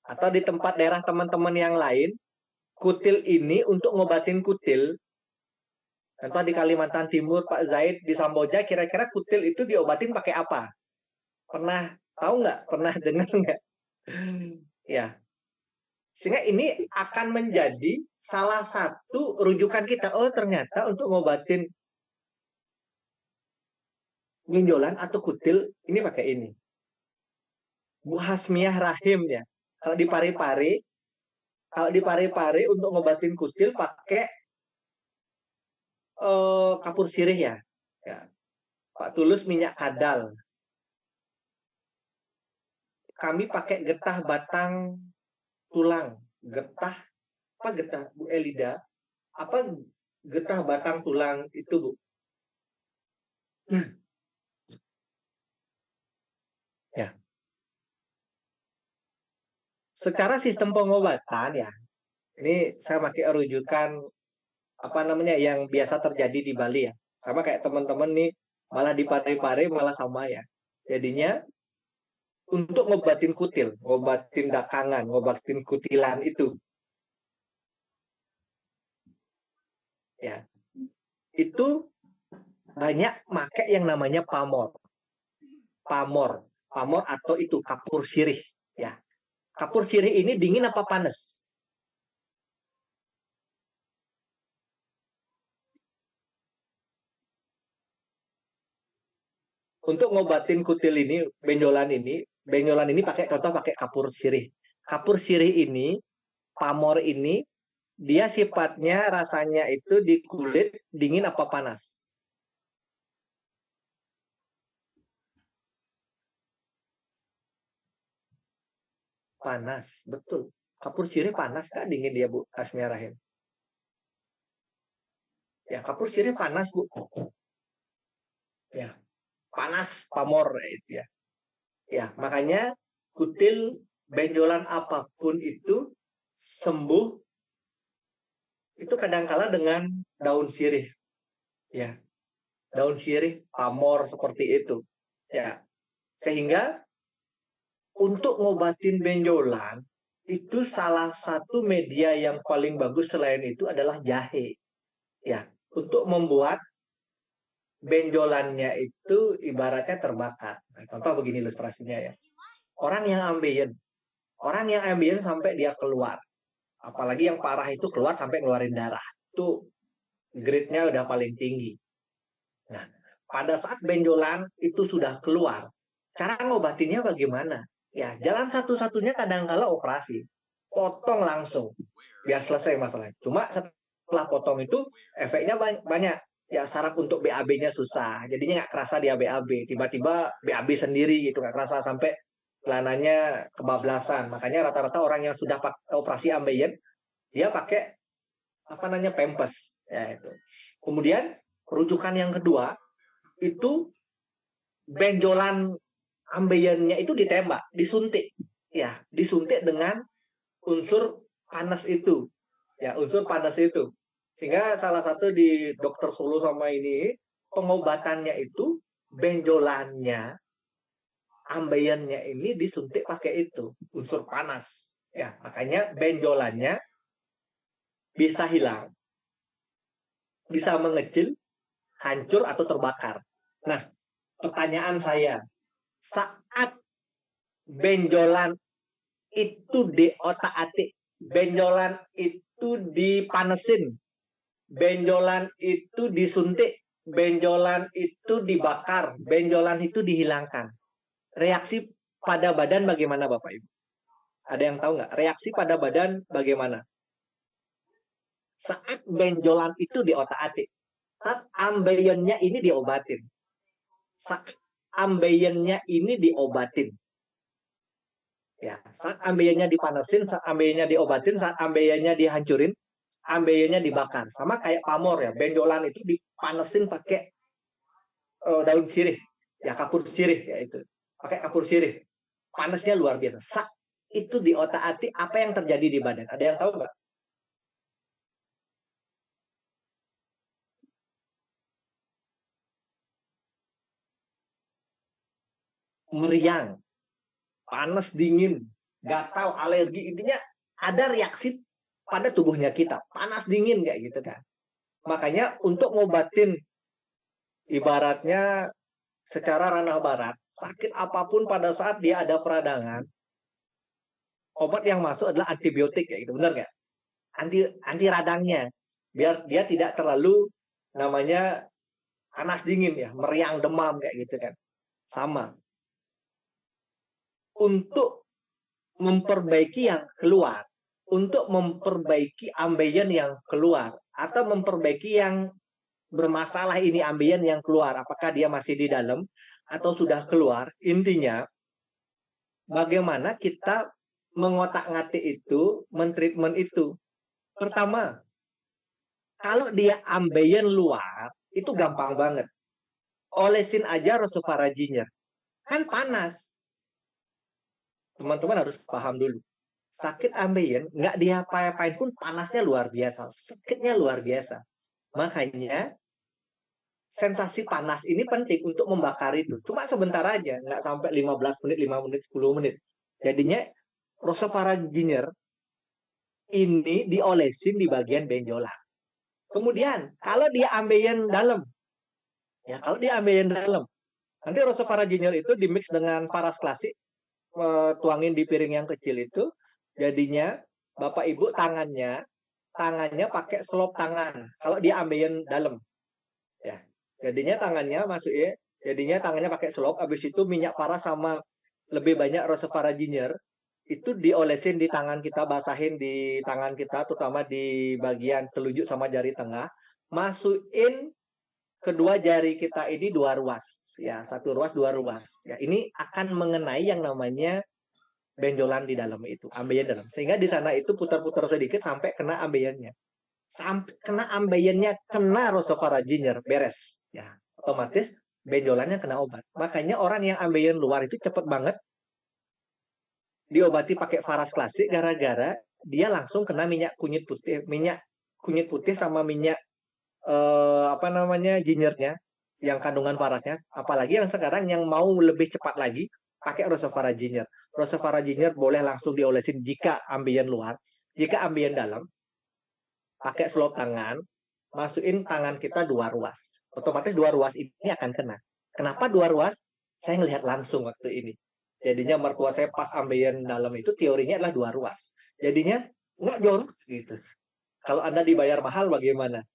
Atau di tempat daerah teman-teman yang lain, kutil ini untuk ngobatin kutil. Contoh di Kalimantan Timur, Pak Zaid di Samboja, kira-kira kutil itu diobatin pakai apa? Pernah tahu nggak? Pernah dengar nggak? Ya, sehingga ini akan menjadi salah satu rujukan kita. Oh, ternyata untuk ngobatin benjolan atau kutil ini pakai ini. Bu Hasmiah Rahim ya. Kalau di Pare-Pare, untuk ngobatin kutil pakai kapur sirih ya. Ya. Pak Tulus minyak kadal. Kami pakai getah batang tulang. Getah apa getah Bu Elida? Apa getah batang tulang itu Bu? Ya. secara sistem pengobatan ya, ini saya pakai rujukan apa namanya yang biasa terjadi di Bali ya. Sama kayak teman-teman nih, malah di Pare-Pare malah sama ya. Jadinya untuk ngobatin kutil, ngobatin dakangan, ngobatin kutilan itu ya. Itu banyak make yang namanya pamor. Pamor, pamor atau itu kapur sirih ya. Kapur sirih ini dingin apa panas? Untuk ngobatin kutil ini, benjolan ini pakai contoh pakai kapur sirih. Kapur sirih ini, pamor ini, dia sifatnya rasanya itu di kulit dingin apa panas? Panas, betul. Kapur sirih panas kak dingin dia Bu Asmia Rahim. Ya, kapur sirih panas Bu. Ya, panas pamor itu ya. Ya, makanya kutil benjolan apapun itu sembuh itu kadangkala dengan daun sirih. Ya, daun sirih, pamor seperti itu. Ya, sehingga untuk ngobatin benjolan itu salah satu media yang paling bagus selain itu adalah jahe. Ya, untuk membuat benjolannya itu ibaratnya terbakar. Nah, contoh begini ilustrasinya ya. Orang yang ambien sampai dia keluar. Apalagi yang parah itu keluar sampai ngeluarin darah. Itu grade-nya udah paling tinggi. Nah, pada saat benjolan itu sudah keluar, cara ngobatinnya bagaimana? Ya, jalan satu-satunya kadang-kala operasi. Potong langsung, biar selesai masalah. Cuma setelah potong itu, efeknya banyak. Ya, saraf untuk BAB-nya susah. Jadinya nggak kerasa dia BAB. Tiba-tiba BAB sendiri gitu, nggak kerasa sampai celananya kebablasan. Makanya rata-rata orang yang sudah operasi ambeien, dia pakai apa namanya pempes. Ya, itu. Kemudian, rujukan yang kedua, itu benjolan ambeiannya itu ditembak, disuntik. Ya, disuntik dengan unsur panas itu. Ya, unsur panas itu. Sehingga salah satu di dokter Solo sama ini pengobatannya itu benjolannya, ambeiannya ini disuntik pakai itu, unsur panas. Ya, makanya benjolannya bisa hilang, bisa mengecil, hancur atau terbakar. Nah, pertanyaan saya, saat benjolan itu diotak-atik, benjolan itu dipanesin, benjolan itu disuntik, benjolan itu dibakar, benjolan itu dihilangkan. Reaksi pada badan bagaimana Bapak Ibu? Ada yang tahu nggak? Reaksi pada badan bagaimana? Saat benjolan itu diotak-atik, saat ambeiennya ini diobatin, saat ambeiennya ini diobatin, ya saat ambeiennya dipanasin, saat ambeiennya diobatin, saat ambeiennya dihancurin, ambeiennya dibakar, sama kayak pamor ya, benjolan itu dipanasin pakai daun sirih, ya kapur sirih ya itu, pakai kapur sirih, panasnya luar biasa. Saat itu di otak-atik, apa yang terjadi di badan? Ada yang tahu nggak? Meriang, panas, dingin, gatal, alergi, intinya ada reaksi pada tubuhnya kita, panas dingin kayak gitu kan. Makanya untuk ngobatin ibaratnya secara ranah barat, sakit apapun pada saat dia ada peradangan, obat yang masuk adalah antibiotik kayak gitu, benar nggak? Anti radangnya, biar dia tidak terlalu namanya panas dingin ya, meriang demam kayak gitu kan. Sama. Untuk memperbaiki yang keluar, untuk memperbaiki ambeien yang keluar, atau memperbaiki yang bermasalah ini ambien yang keluar, apakah dia masih di dalam atau sudah keluar. Intinya bagaimana kita mengotak-ngatik itu, mentreatment itu. Pertama, kalau dia ambien luar itu gampang banget. Olesin aja rosuvaradinnya. Kan panas. Teman-teman harus paham dulu. sakit ambeien, nggak diapa-apain pun panasnya luar biasa, sakitnya luar biasa. Makanya sensasi panas ini penting untuk membakar itu. Cuma sebentar aja, nggak sampai 15 menit, 5 menit, 10 menit. Jadinya rosofaringier ini diolesin di bagian benjolan. Kemudian, kalau dia ambeien dalam, ya kalau dia ambeien dalam, nanti rosofaringier itu dimix dengan faras klasik, tuangin di piring yang kecil itu, jadinya Bapak Ibu tangannya pakai selop tangan. Kalau dia ambeien dalam, ya. Jadinya tangannya pakai selop, habis itu minyak faras sama lebih banyak rosofaringier itu diolesin di tangan kita, basahin di tangan kita, terutama di bagian telunjuk sama jari tengah, masukin kedua jari kita ini 2 ruas, ya 1 ruas 2 ruas. Ya ini akan mengenai yang namanya benjolan di dalam itu, ambeien dalam. Sehingga di sana itu putar-putar sedikit sampai kena ambeiennya. Sampai kena ambeiennya, kena rosofaringier, beres. Ya, otomatis benjolannya kena obat. Makanya orang yang ambeien luar itu cepet banget diobati pakai faras klasik gara-gara dia langsung kena minyak kunyit putih sama minyak apa namanya gingernya yang kandungan farasnya. Apalagi yang sekarang yang mau lebih cepat lagi pakai rosofaringier. Rosofaringier boleh langsung diolesin jika ambeien luar, jika ambeien dalam pakai selop tangan, masukin tangan kita 2 ruas. Otomatis 2 ruas ini akan kena. Kenapa 2 ruas? Saya ngelihat langsung waktu ini. Jadinya mertua saya pas ambeien dalam itu teorinya adalah 2 ruas. Jadinya nggak jorok gitu. Kalau Anda dibayar mahal bagaimana?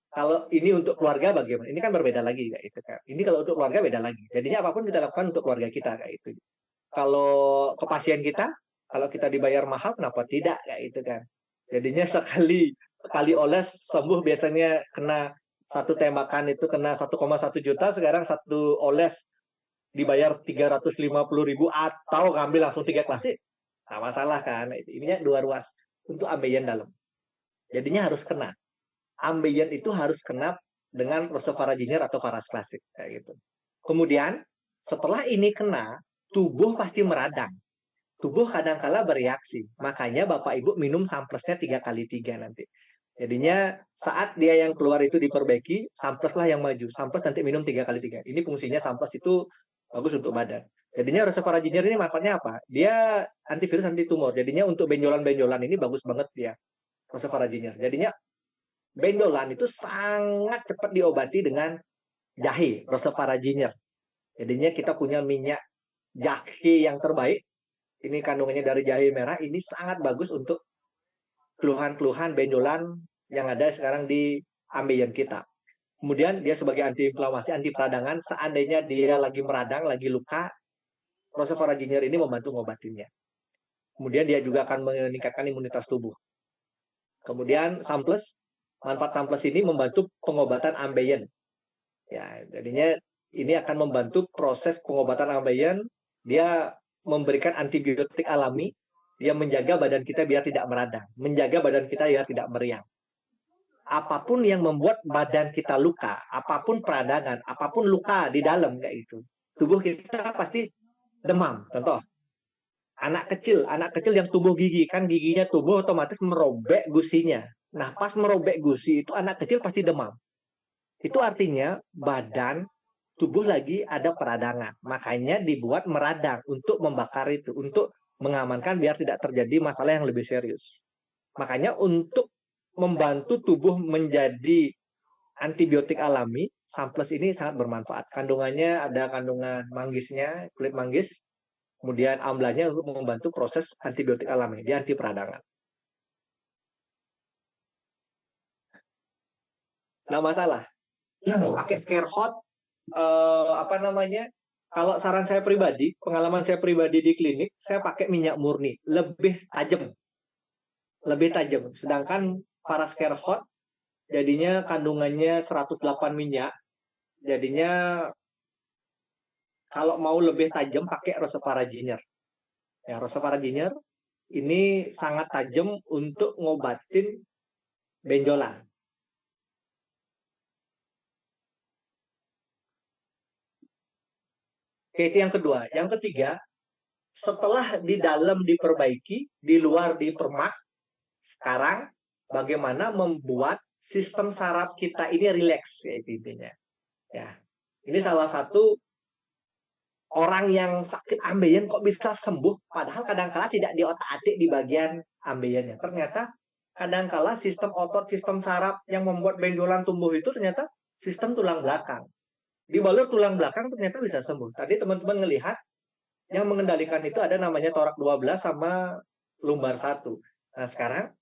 Kalau ini untuk keluarga bagaimana? Ini kan berbeda lagi kayak itu kan. Ini kalau untuk keluarga beda lagi. Jadinya apapun kita lakukan untuk keluarga kita kayak itu. Kalau ke pasien kita, kalau kita dibayar mahal kenapa tidak kayak itu kan. Jadinya sekali sekali oles sembuh biasanya kena satu tembakan itu kena 1,1 juta, sekarang satu oles dibayar 350.000 atau ngambil langsung 3 klasik. Nah, masalah kan. Ininya 2 ruas untuk ambeien dalam. Jadinya harus kena. Ambeien itu harus kena dengan rosofaringier atau faras klasik kayak gitu. Kemudian setelah ini kena, tubuh pasti meradang. Tubuh kadang-kala bereaksi. Makanya Bapak Ibu minum samplesnya 3x3 nanti. Jadinya saat dia yang keluar itu diperbaiki, samples lah yang maju. Samples nanti minum 3x3. Ini fungsinya samples itu bagus untuk badan. Jadinya rosofaringier ini manfaatnya apa? Dia antivirus, anti tumor. Jadinya untuk benjolan-benjolan ini bagus banget dia rosofaringier. Jadinya benjolan itu sangat cepat diobati dengan jahe rosofaringier. Jadinya kita punya minyak jahe yang terbaik. Ini kandungannya dari jahe merah. Ini sangat bagus untuk keluhan-keluhan benjolan yang ada sekarang di ambeien kita. Kemudian dia sebagai antiinflamasi, anti peradangan. Seandainya dia lagi meradang, lagi luka, rosofaringier ini membantu ngobatinnya. Kemudian dia juga akan meningkatkan imunitas tubuh. Kemudian samples, manfaat samples ini membantu pengobatan ambeien. Ya, jadinya ini akan membantu proses pengobatan ambeien. Dia memberikan antibiotik alami. Dia menjaga badan kita biar tidak meradang, menjaga badan kita biar tidak meriang. Apapun yang membuat badan kita luka, apapun peradangan, apapun luka di dalam kayak itu, tubuh kita pasti demam. Contoh, anak kecil yang tumbuh gigi, kan giginya tumbuh otomatis merobek gusinya. Nah, pas merobek gusi itu anak kecil pasti demam. Itu artinya badan tubuh lagi ada peradangan. Makanya dibuat meradang untuk membakar itu, untuk mengamankan biar tidak terjadi masalah yang lebih serius. Makanya untuk membantu tubuh menjadi antibiotik alami, samples ini sangat bermanfaat. Kandungannya ada kandungan manggisnya, kulit manggis, kemudian amlanya untuk membantu proses antibiotik alami, dia anti peradangan. Nah, masalah. Pakai care hot apa namanya? Kalau saran saya pribadi, pengalaman saya pribadi di klinik, saya pakai minyak murni, lebih tajam, lebih tajam. Sedangkan Faras Care Hot jadinya kandungannya 108 minyak, jadinya kalau mau lebih tajam pakai rosofaringier. Ya, rosofaringier ini sangat tajam untuk ngobatin benjolan. Oke, itu yang kedua. Yang ketiga, setelah di dalam diperbaiki, di luar dipermak, sekarang bagaimana membuat sistem saraf kita ini rileks, ya itu intinya. Ya, ini salah satu orang yang sakit ambeien kok bisa sembuh, padahal kadang-kala tidak di otak-atik di bagian ambeiennya. Ternyata kadang-kala sistem otot, sistem saraf yang membuat benjolan tumbuh itu ternyata sistem tulang belakang. Di balur tulang belakang ternyata bisa sembuh. Tadi teman-teman ngelihat yang mengendalikan itu ada namanya torak 12 sama lumbar 1. Nah, sekarang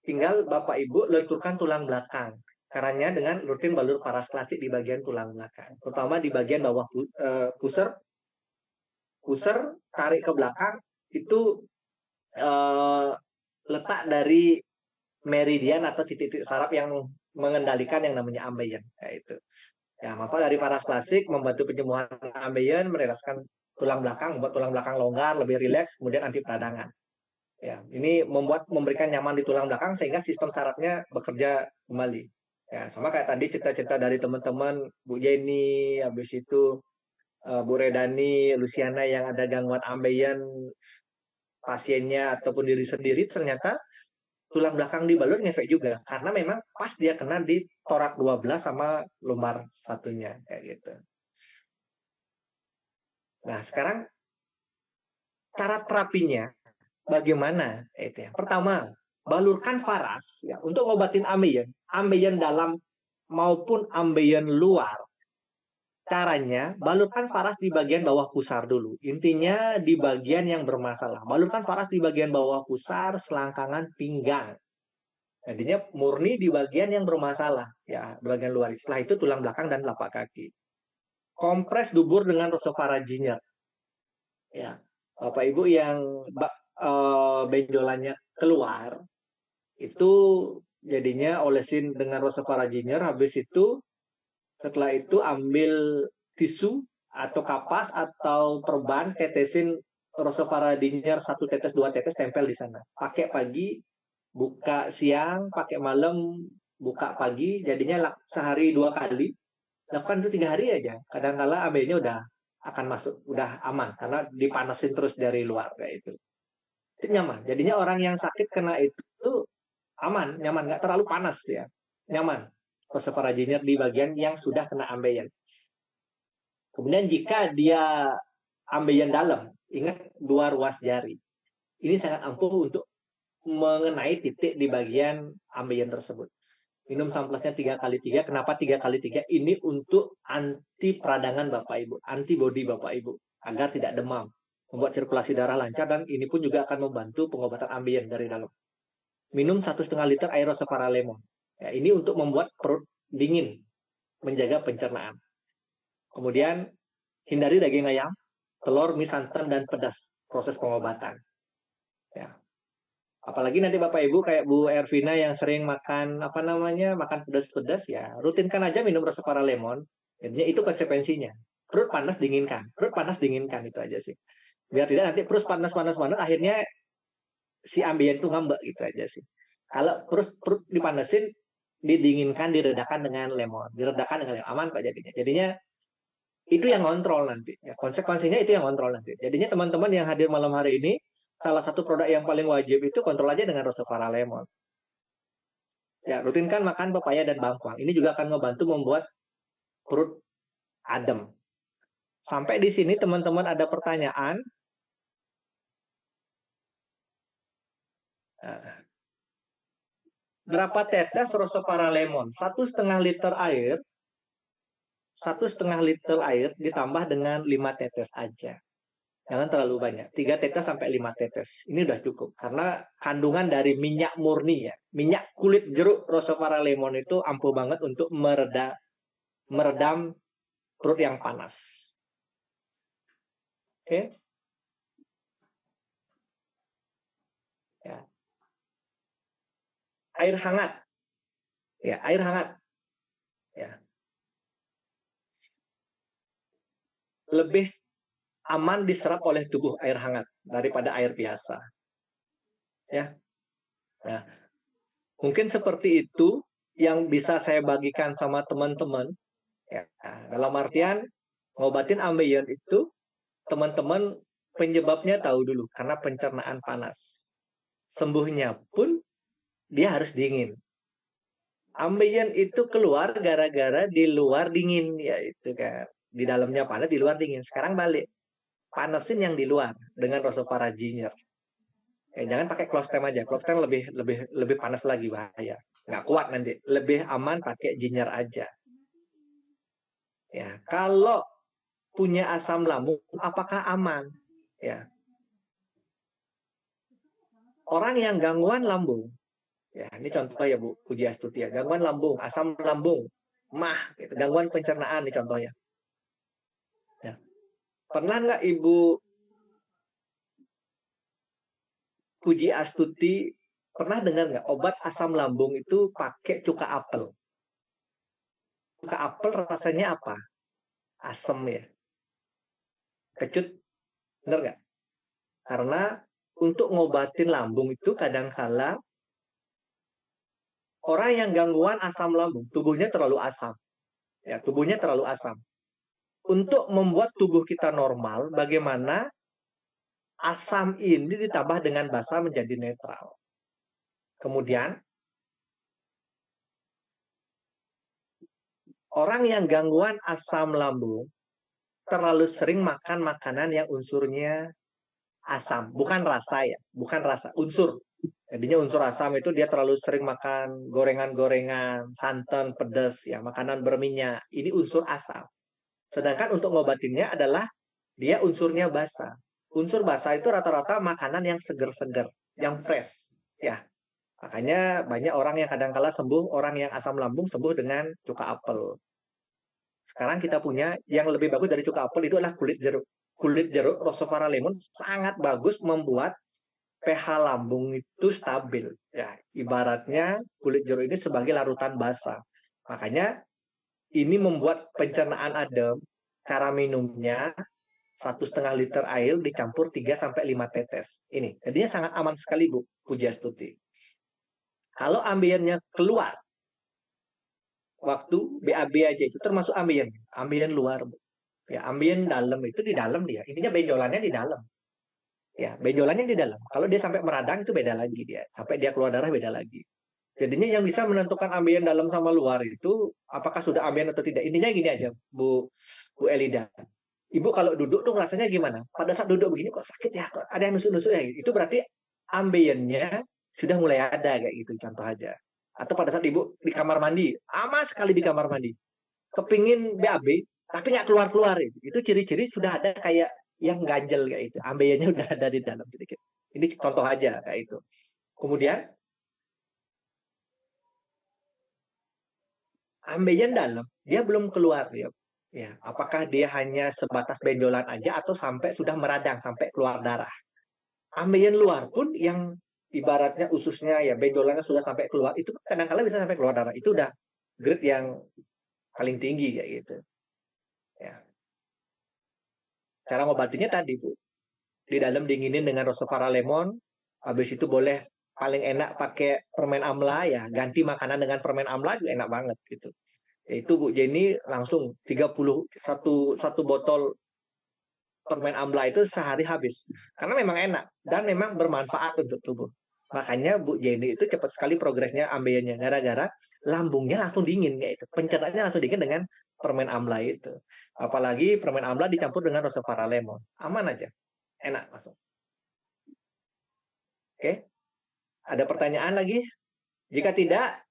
tinggal Bapak Ibu lenturkan tulang belakang. Caranya dengan rutin balur varas klasik di bagian tulang belakang. Terutama di bagian bawah pusar, tarik ke belakang, itu letak dari meridian atau titik-titik saraf yang mengendalikan yang namanya ambeien. Itu. Ya, manfaat dari varas klasik membantu penyembuhan ambeien, merilekskan tulang belakang, membuat tulang belakang longgar, lebih rileks, kemudian anti peradangan. Ya, ini memberikan nyaman di tulang belakang sehingga sistem sarafnya bekerja kembali. Ya, sama kayak tadi cerita-cerita dari teman-teman Bu Jenny, habis itu Bu Redani, Luciana yang ada gangguan ambeien pasiennya ataupun diri sendiri, ternyata tulang belakang di balur ngefek juga karena memang pas dia kena di torak 12 sama lumbar 1-nya kayak gitu. Nah, sekarang cara terapinya bagaimana? Itu ya. Pertama, balurkan varas ya untuk ngobatin ambeien dalam maupun ambeien luar. Caranya, balurkan varas di bagian bawah pusar dulu. Intinya di bagian yang bermasalah. Balurkan varas di bagian bawah pusar, selangkangan pinggang. Jadinya murni di bagian yang bermasalah, ya, di bagian luar. Setelah itu tulang belakang dan telapak kaki. Kompres dubur dengan rosevaraginer. Ya, Bapak Ibu yang benjolannya keluar, itu jadinya olesin dengan rosevaraginer. Habis itu, setelah itu ambil tisu atau kapas atau perban, tetesin rosevaraginer 1 tetes, 2 tetes, tempel di sana. Pakai pagi, buka siang, pakai malam, buka pagi, jadinya sehari 2 kali. Lakukan itu 3 hari aja. Kadang-kala ambeinya udah akan masuk, udah aman karena dipanasin terus dari luar kayak itu. Itu nyaman. Jadinya orang yang sakit kena itu aman, nyaman, nggak terlalu panas ya, nyaman. Rosevaraginer di bagian yang sudah kena ambeien. Kemudian jika dia ambeien dalam, ingat 2 ruas jari. Ini sangat ampuh untuk mengenai titik di bagian ambeien tersebut. Minum samplesnya 3x3. Kenapa 3x3? Ini untuk anti peradangan Bapak Ibu, antibodi Bapak Ibu, agar tidak demam, membuat sirkulasi darah lancar, dan ini pun juga akan membantu pengobatan ambeien dari dalam. Minum 1,5 liter air Rosevara lemon. Ya, ini untuk membuat perut dingin, menjaga pencernaan. Kemudian hindari daging ayam, telur, mie, santan, dan pedas proses pengobatan. Ya. Apalagi nanti Bapak Ibu kayak Bu Ervina yang sering makan makan pedas-pedas, ya rutinkan aja minum Rosevara lemon. Jadinya itu konsekuensinya. Perut panas dinginkan itu aja sih. Biar tidak nanti perut panas akhirnya si ambien itu ngambek gitu aja sih. Kalau perut dipanasin, didinginkan, diredakan dengan lemon, aman kok jadinya. Jadinya itu yang kontrol nanti. Ya, konsekuensinya itu yang kontrol nanti. Jadinya teman-teman yang hadir malam hari ini, salah satu produk yang paling wajib itu kontrol aja dengan Rosevara lemon. Ya, rutinkan makan pepaya dan bangkuang. Ini juga akan membantu membuat perut adem. Sampai di sini teman-teman ada pertanyaan? Berapa tetes Rosevara lemon? 1,5 liter air, 1,5 liter air ditambah dengan 5 tetes aja. Jangan terlalu banyak. 3 tetes sampai 5 tetes. Ini udah cukup. Karena kandungan dari minyak murni ya. Minyak kulit jeruk Rosevara lemon itu ampuh banget untuk meredam perut yang panas. Oke. Ya. Air hangat. Ya, air hangat. Ya. Lebih aman diserap oleh tubuh air hangat daripada air biasa. Ya. Nah, mungkin seperti itu yang bisa saya bagikan sama teman-teman. Ya, dalam artian ngobatin ambeien itu teman-teman penyebabnya tahu dulu, karena pencernaan panas. Sembuhnya pun dia harus dingin. Ambien itu keluar gara-gara di luar dingin, ya itu kan. Di dalamnya panas, di luar dingin. Sekarang balik, panasin yang di luar dengan Rossovara ginger. Jangan pakai Clostem aja. Clostem lebih panas lagi, bahaya. Nggak kuat nanti. Lebih aman pakai ginger aja. Ya, kalau punya asam lambung, apakah aman? Ya, orang yang gangguan lambung, ya ini contoh ya Bu Puji Astuti ya, gangguan lambung, asam lambung, mah, gitu, gangguan pencernaan nih contohnya. Ya. Pernah nggak Ibu Puji Astuti pernah dengar nggak obat asam lambung itu pakai cuka apel? Cuka apel rasanya apa? Asam ya. Kecut, bener nggak? Karena untuk ngobatin lambung itu kadang-kala orang yang gangguan asam lambung, tubuhnya terlalu asam. Ya, tubuhnya terlalu asam. Untuk membuat tubuh kita normal, bagaimana asam ini ditambah dengan basa menjadi netral. Kemudian, orang yang gangguan asam lambung terlalu sering makan makanan yang unsurnya asam, bukan rasa ya, bukan rasa, unsur. Jadinya unsur asam itu dia terlalu sering makan gorengan-gorengan, santan, pedas, ya, makanan berminyak. Ini unsur asam. Sedangkan untuk ngobatinnya adalah dia unsurnya basa. Unsur basa itu rata-rata makanan yang seger-seger, yang fresh. Ya, makanya banyak orang yang kadang-kala sembuh, orang yang asam lambung sembuh dengan cuka apel. Sekarang kita punya yang lebih bagus dari cuka apel itu adalah kulit jeruk. Kulit jeruk, Rossovara lemon, sangat bagus membuat pH lambung itu stabil. Ya, ibaratnya kulit jeruk ini sebagai larutan basa. Makanya ini membuat pencernaan adem. Cara minumnya 1,5 liter air dicampur 3-5 tetes. Ini, jadinya sangat aman sekali Bu Puji Astuti. Kalau ambiennya keluar, waktu BAB aja itu termasuk ambien, ambien luar Bu. Ya, ambien dalam itu di dalam dia. Intinya benjolannya di dalam. Ya, benjolannya di dalam. Kalau dia sampai meradang itu beda lagi dia. Sampai dia keluar darah beda lagi. Jadinya yang bisa menentukan ambien dalam sama luar itu apakah sudah ambien atau tidak. Intinya gini aja, Bu Elida. Ibu kalau duduk tuh rasanya gimana? Pada saat duduk begini kok sakit ya, kok ada yang nusuk-nusuk ya. Itu berarti ambiennya sudah mulai ada kayak gitu contoh aja. Atau pada saat ibu di kamar mandi, aman sekali di kamar mandi. Kepingin BAB, tapi nggak keluar-keluar. Itu ciri-ciri sudah ada kayak yang ganjel kayak itu. Ambiennya udah ada di dalam sedikit. Ini contoh aja kayak itu. Kemudian ambien dalam, dia belum keluar ya. Ya, apakah dia hanya sebatas benjolan aja atau sampai sudah meradang sampai keluar darah? Ambien luar pun yang ibaratnya ususnya ya benjolannya sudah sampai keluar itu kadang-kala bisa sampai keluar darah. Itu udah grade yang paling tinggi kayak gitu. Ya. Cara ngobatinya tadi Bu, di dalam dinginin dengan Rossovara lemon, habis itu boleh paling enak pakai permen amla ya, ganti makanan dengan permen amla juga enak banget gitu. Itu Bu Jenny langsung 31 botol permen amla itu sehari habis. Karena memang enak dan memang bermanfaat untuk tubuh. Makanya Bu Jenny itu cepat sekali progresnya ambeien gara-gara lambungnya langsung dingin kayak itu. Pencernaannya langsung dingin dengan permen amla itu. Apalagi permen amla dicampur dengan Rossovara lemon. Aman aja. Enak langsung. Oke. Ada pertanyaan lagi? Jika tidak,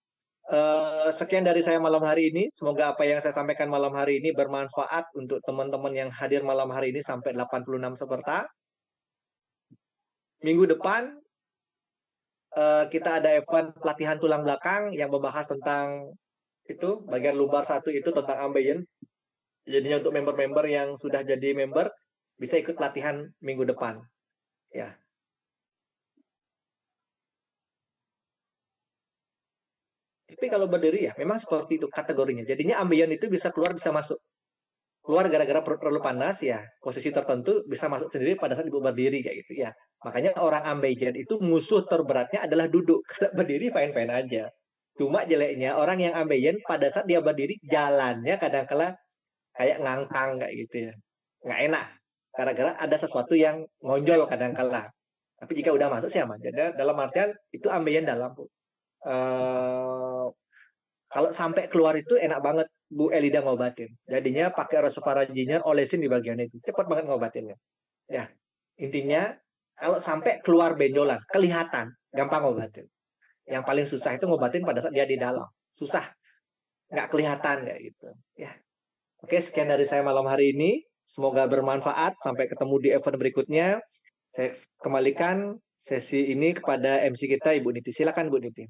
sekian dari saya malam hari ini. Semoga apa yang saya sampaikan malam hari ini bermanfaat untuk teman-teman yang hadir malam hari ini sampai 86 peserta. Minggu depan kita ada event pelatihan tulang belakang yang membahas tentang itu bagian lumbar 1 itu tentang ambien. Jadinya untuk member-member yang sudah jadi member bisa ikut pelatihan minggu depan. Ya. Tapi kalau berdiri ya memang seperti itu kategorinya. Jadinya ambien itu bisa keluar bisa masuk. Keluar gara-gara perut terlalu panas ya, posisi tertentu bisa masuk sendiri pada saat ibu berdiri kayak gitu ya. Makanya orang ambien itu musuh terberatnya adalah duduk. Kalau berdiri fine-fine aja. Cuma jeleknya orang yang ambien pada saat dia berdiri jalannya kadang-kala kayak ngangkang kayak gitu ya. Nggak enak. gara-gara ada sesuatu yang ngonjol kadang kala. Tapi jika udah masuk sih aman. Jadi dalam artian itu ambeien dalam, Bu. Kalau sampai keluar itu enak banget Bu Elida ngobatin. Jadinya pakai resofaringium olesin di bagian itu. Cepat banget ngobatinnya. Ya, intinya kalau sampai keluar benjolan, kelihatan, gampang ngobatin. Yang paling susah itu ngobatin pada saat dia di dalam. Susah, nggak kelihatan kayak gitu. Ya. Oke, sekian dari saya malam hari ini. Semoga bermanfaat. Sampai ketemu di event berikutnya. Saya kembalikan sesi ini kepada MC kita, Ibu Niti. Silakan, Bu Niti.